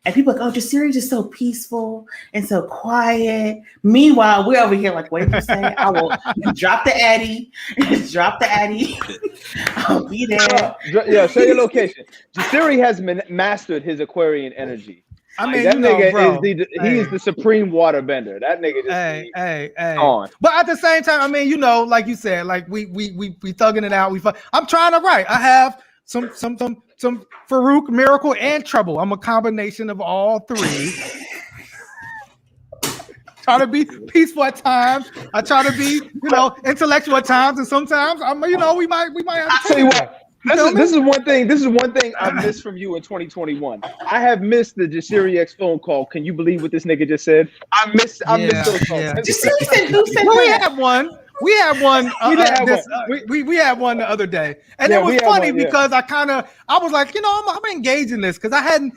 S4: And people are like, "Oh, Jasiri's just so peaceful and so quiet." Meanwhile, we're over here like, "What did you say?" I will drop the Addy. I'll be there.
S5: Yeah, show your location. Jasiri has mastered his Aquarian energy.
S6: I mean,
S5: that nigga is the supreme water bender. That nigga just on.
S6: But at the same time, I mean, you know, like you said, like we thugging it out. I'm trying to write. I have some Farouk, Miracle, and Trouble. I'm a combination of all three. Try to be peaceful at times. I try to be, you know, intellectual at times, and sometimes we might have to
S5: tell you what. This is one thing I missed from you in 2021. I have missed the Jasirius phone call. Can you believe what this nigga just said? I missed those calls.
S6: We had one. We had one. We had one the other day, and it was funny because I was like, you know, I'm engaging this because I hadn't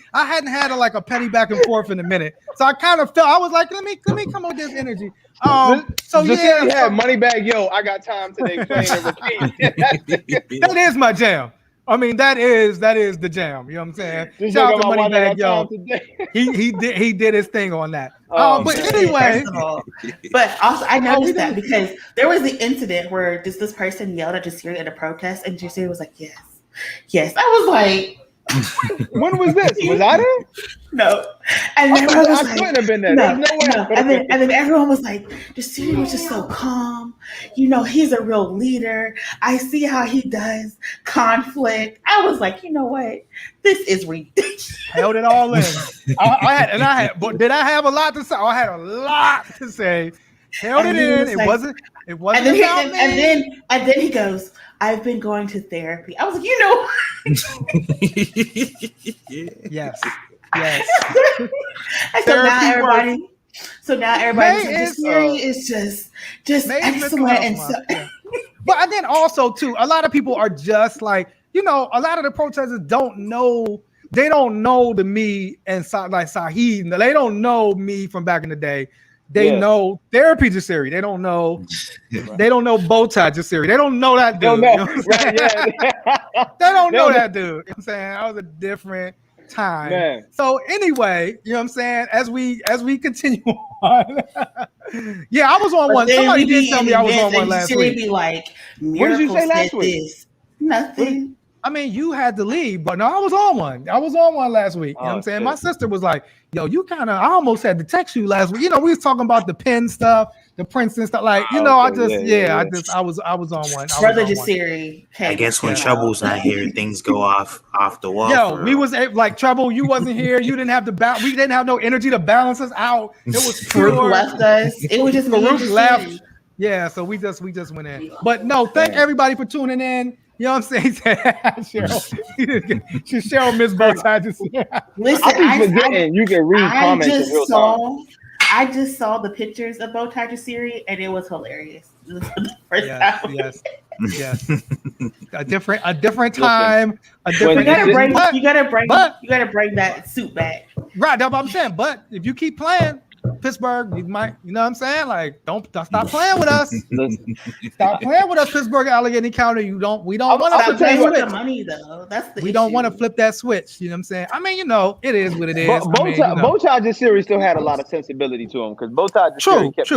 S6: had a penny back and forth in a minute, so I kind of felt I was like, let me come with this energy.
S5: Yeah, money bag. Yo, I got time today playing and repeat.
S6: That is my jam. I mean, that is the jam. You know what I'm saying? Shout out to Money Bag, yo. He did his thing on that. But anyway,
S4: but also I noticed that because there was the incident where this person yelled at Jasiri at a protest, and Jasiri was like, "Yes." I was like,
S5: when was this? Was I there?
S4: No. And then
S5: I couldn't have been there.
S4: No way. And then everyone was like, Jasiri was just so calm. You know, he's a real leader. I see how he does conflict. I was like, you know what? This is ridiculous.
S6: Held it all in. But did I have a lot to say? I had a lot to say. Held it in. It wasn't
S4: and then he goes, "I've been going to therapy." I was like, you know.
S6: Yes.
S4: I said, now everybody. So now everybody's like, this theory is just excellent. And so
S6: but then also too, a lot of people are just like, a lot of the protesters don't know. They don't know the me and like Saheed. They don't know me from back in the day. They know Therapy Jasiri. They don't know. They don't know Bowtie Jasiri. They don't know that dude. They don't know that dude. You know what I'm saying? That was a different time. Man. So anyway, you know what I'm saying? As we continue on. Yeah, I was on one. Somebody did tell me I was on one last week.
S4: Be like,
S5: what did you say last week?
S4: Nothing.
S6: I mean, you had to leave, but no, I was on one. I was on one last week. You know what I'm saying? Shit. My sister was like, yo, I almost had to text you last week. We was talking about the Penn stuff, the Princeton stuff. Like, I was on one.
S4: Brother Jasiri.
S3: I guess when Trouble's not here, things go off the wall.
S6: Yo, we was like Trouble. You wasn't here. You didn't have we didn't have no energy to balance us out. It was
S4: Farouk left us. It was just
S6: Farouk left. Yeah, so we just went in. But no, thank everybody for tuning in. You know what I'm saying? Cheryl Miss Bowtie.
S4: Listen,
S5: I keep forgetting you can read comments in real time.
S4: I just saw the pictures of Bowtie Jasiri and it was hilarious. It was the first time.
S6: Yes. A different time.
S4: You gotta bring that suit back.
S6: Right, that's what I'm saying. But if you keep playing Pittsburgh, you might, you know what I'm saying? Like, don't stop playing with us. Stop playing with us, Pittsburgh, Allegheny County. We don't want to
S4: play with the money though. That's the
S6: we issue. Don't want to flip that switch. You know what I'm saying? I mean, it is what it is.
S5: Bowtie Jasiri still had a lot of sensibility to him because Bowtie Jasiri kept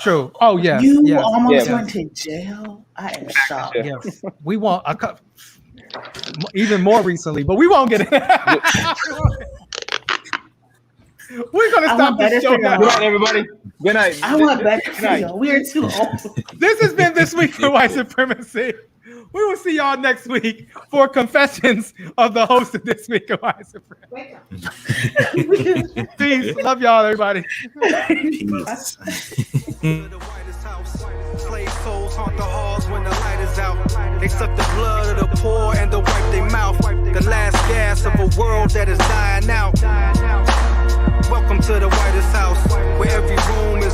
S6: True. Oh yeah.
S4: You almost went to jail. I am shocked.
S6: Yes. We want a couple even more recently, but we won't get it. We're gonna stop this show now.
S5: Good night, everybody. Good night.
S4: I want better for you. We are too old.
S6: This has been This Week for White Supremacy. We will see y'all next week for confessions of the host of This Week of White Supremacy. Peace. Love y'all, everybody.
S3: Peace.
S1: Slave souls haunt the halls when the light is out. They suck the blood of the poor and to wipe their mouth. The last gas of a world that is dying out. Welcome to the Whitest House, where every room is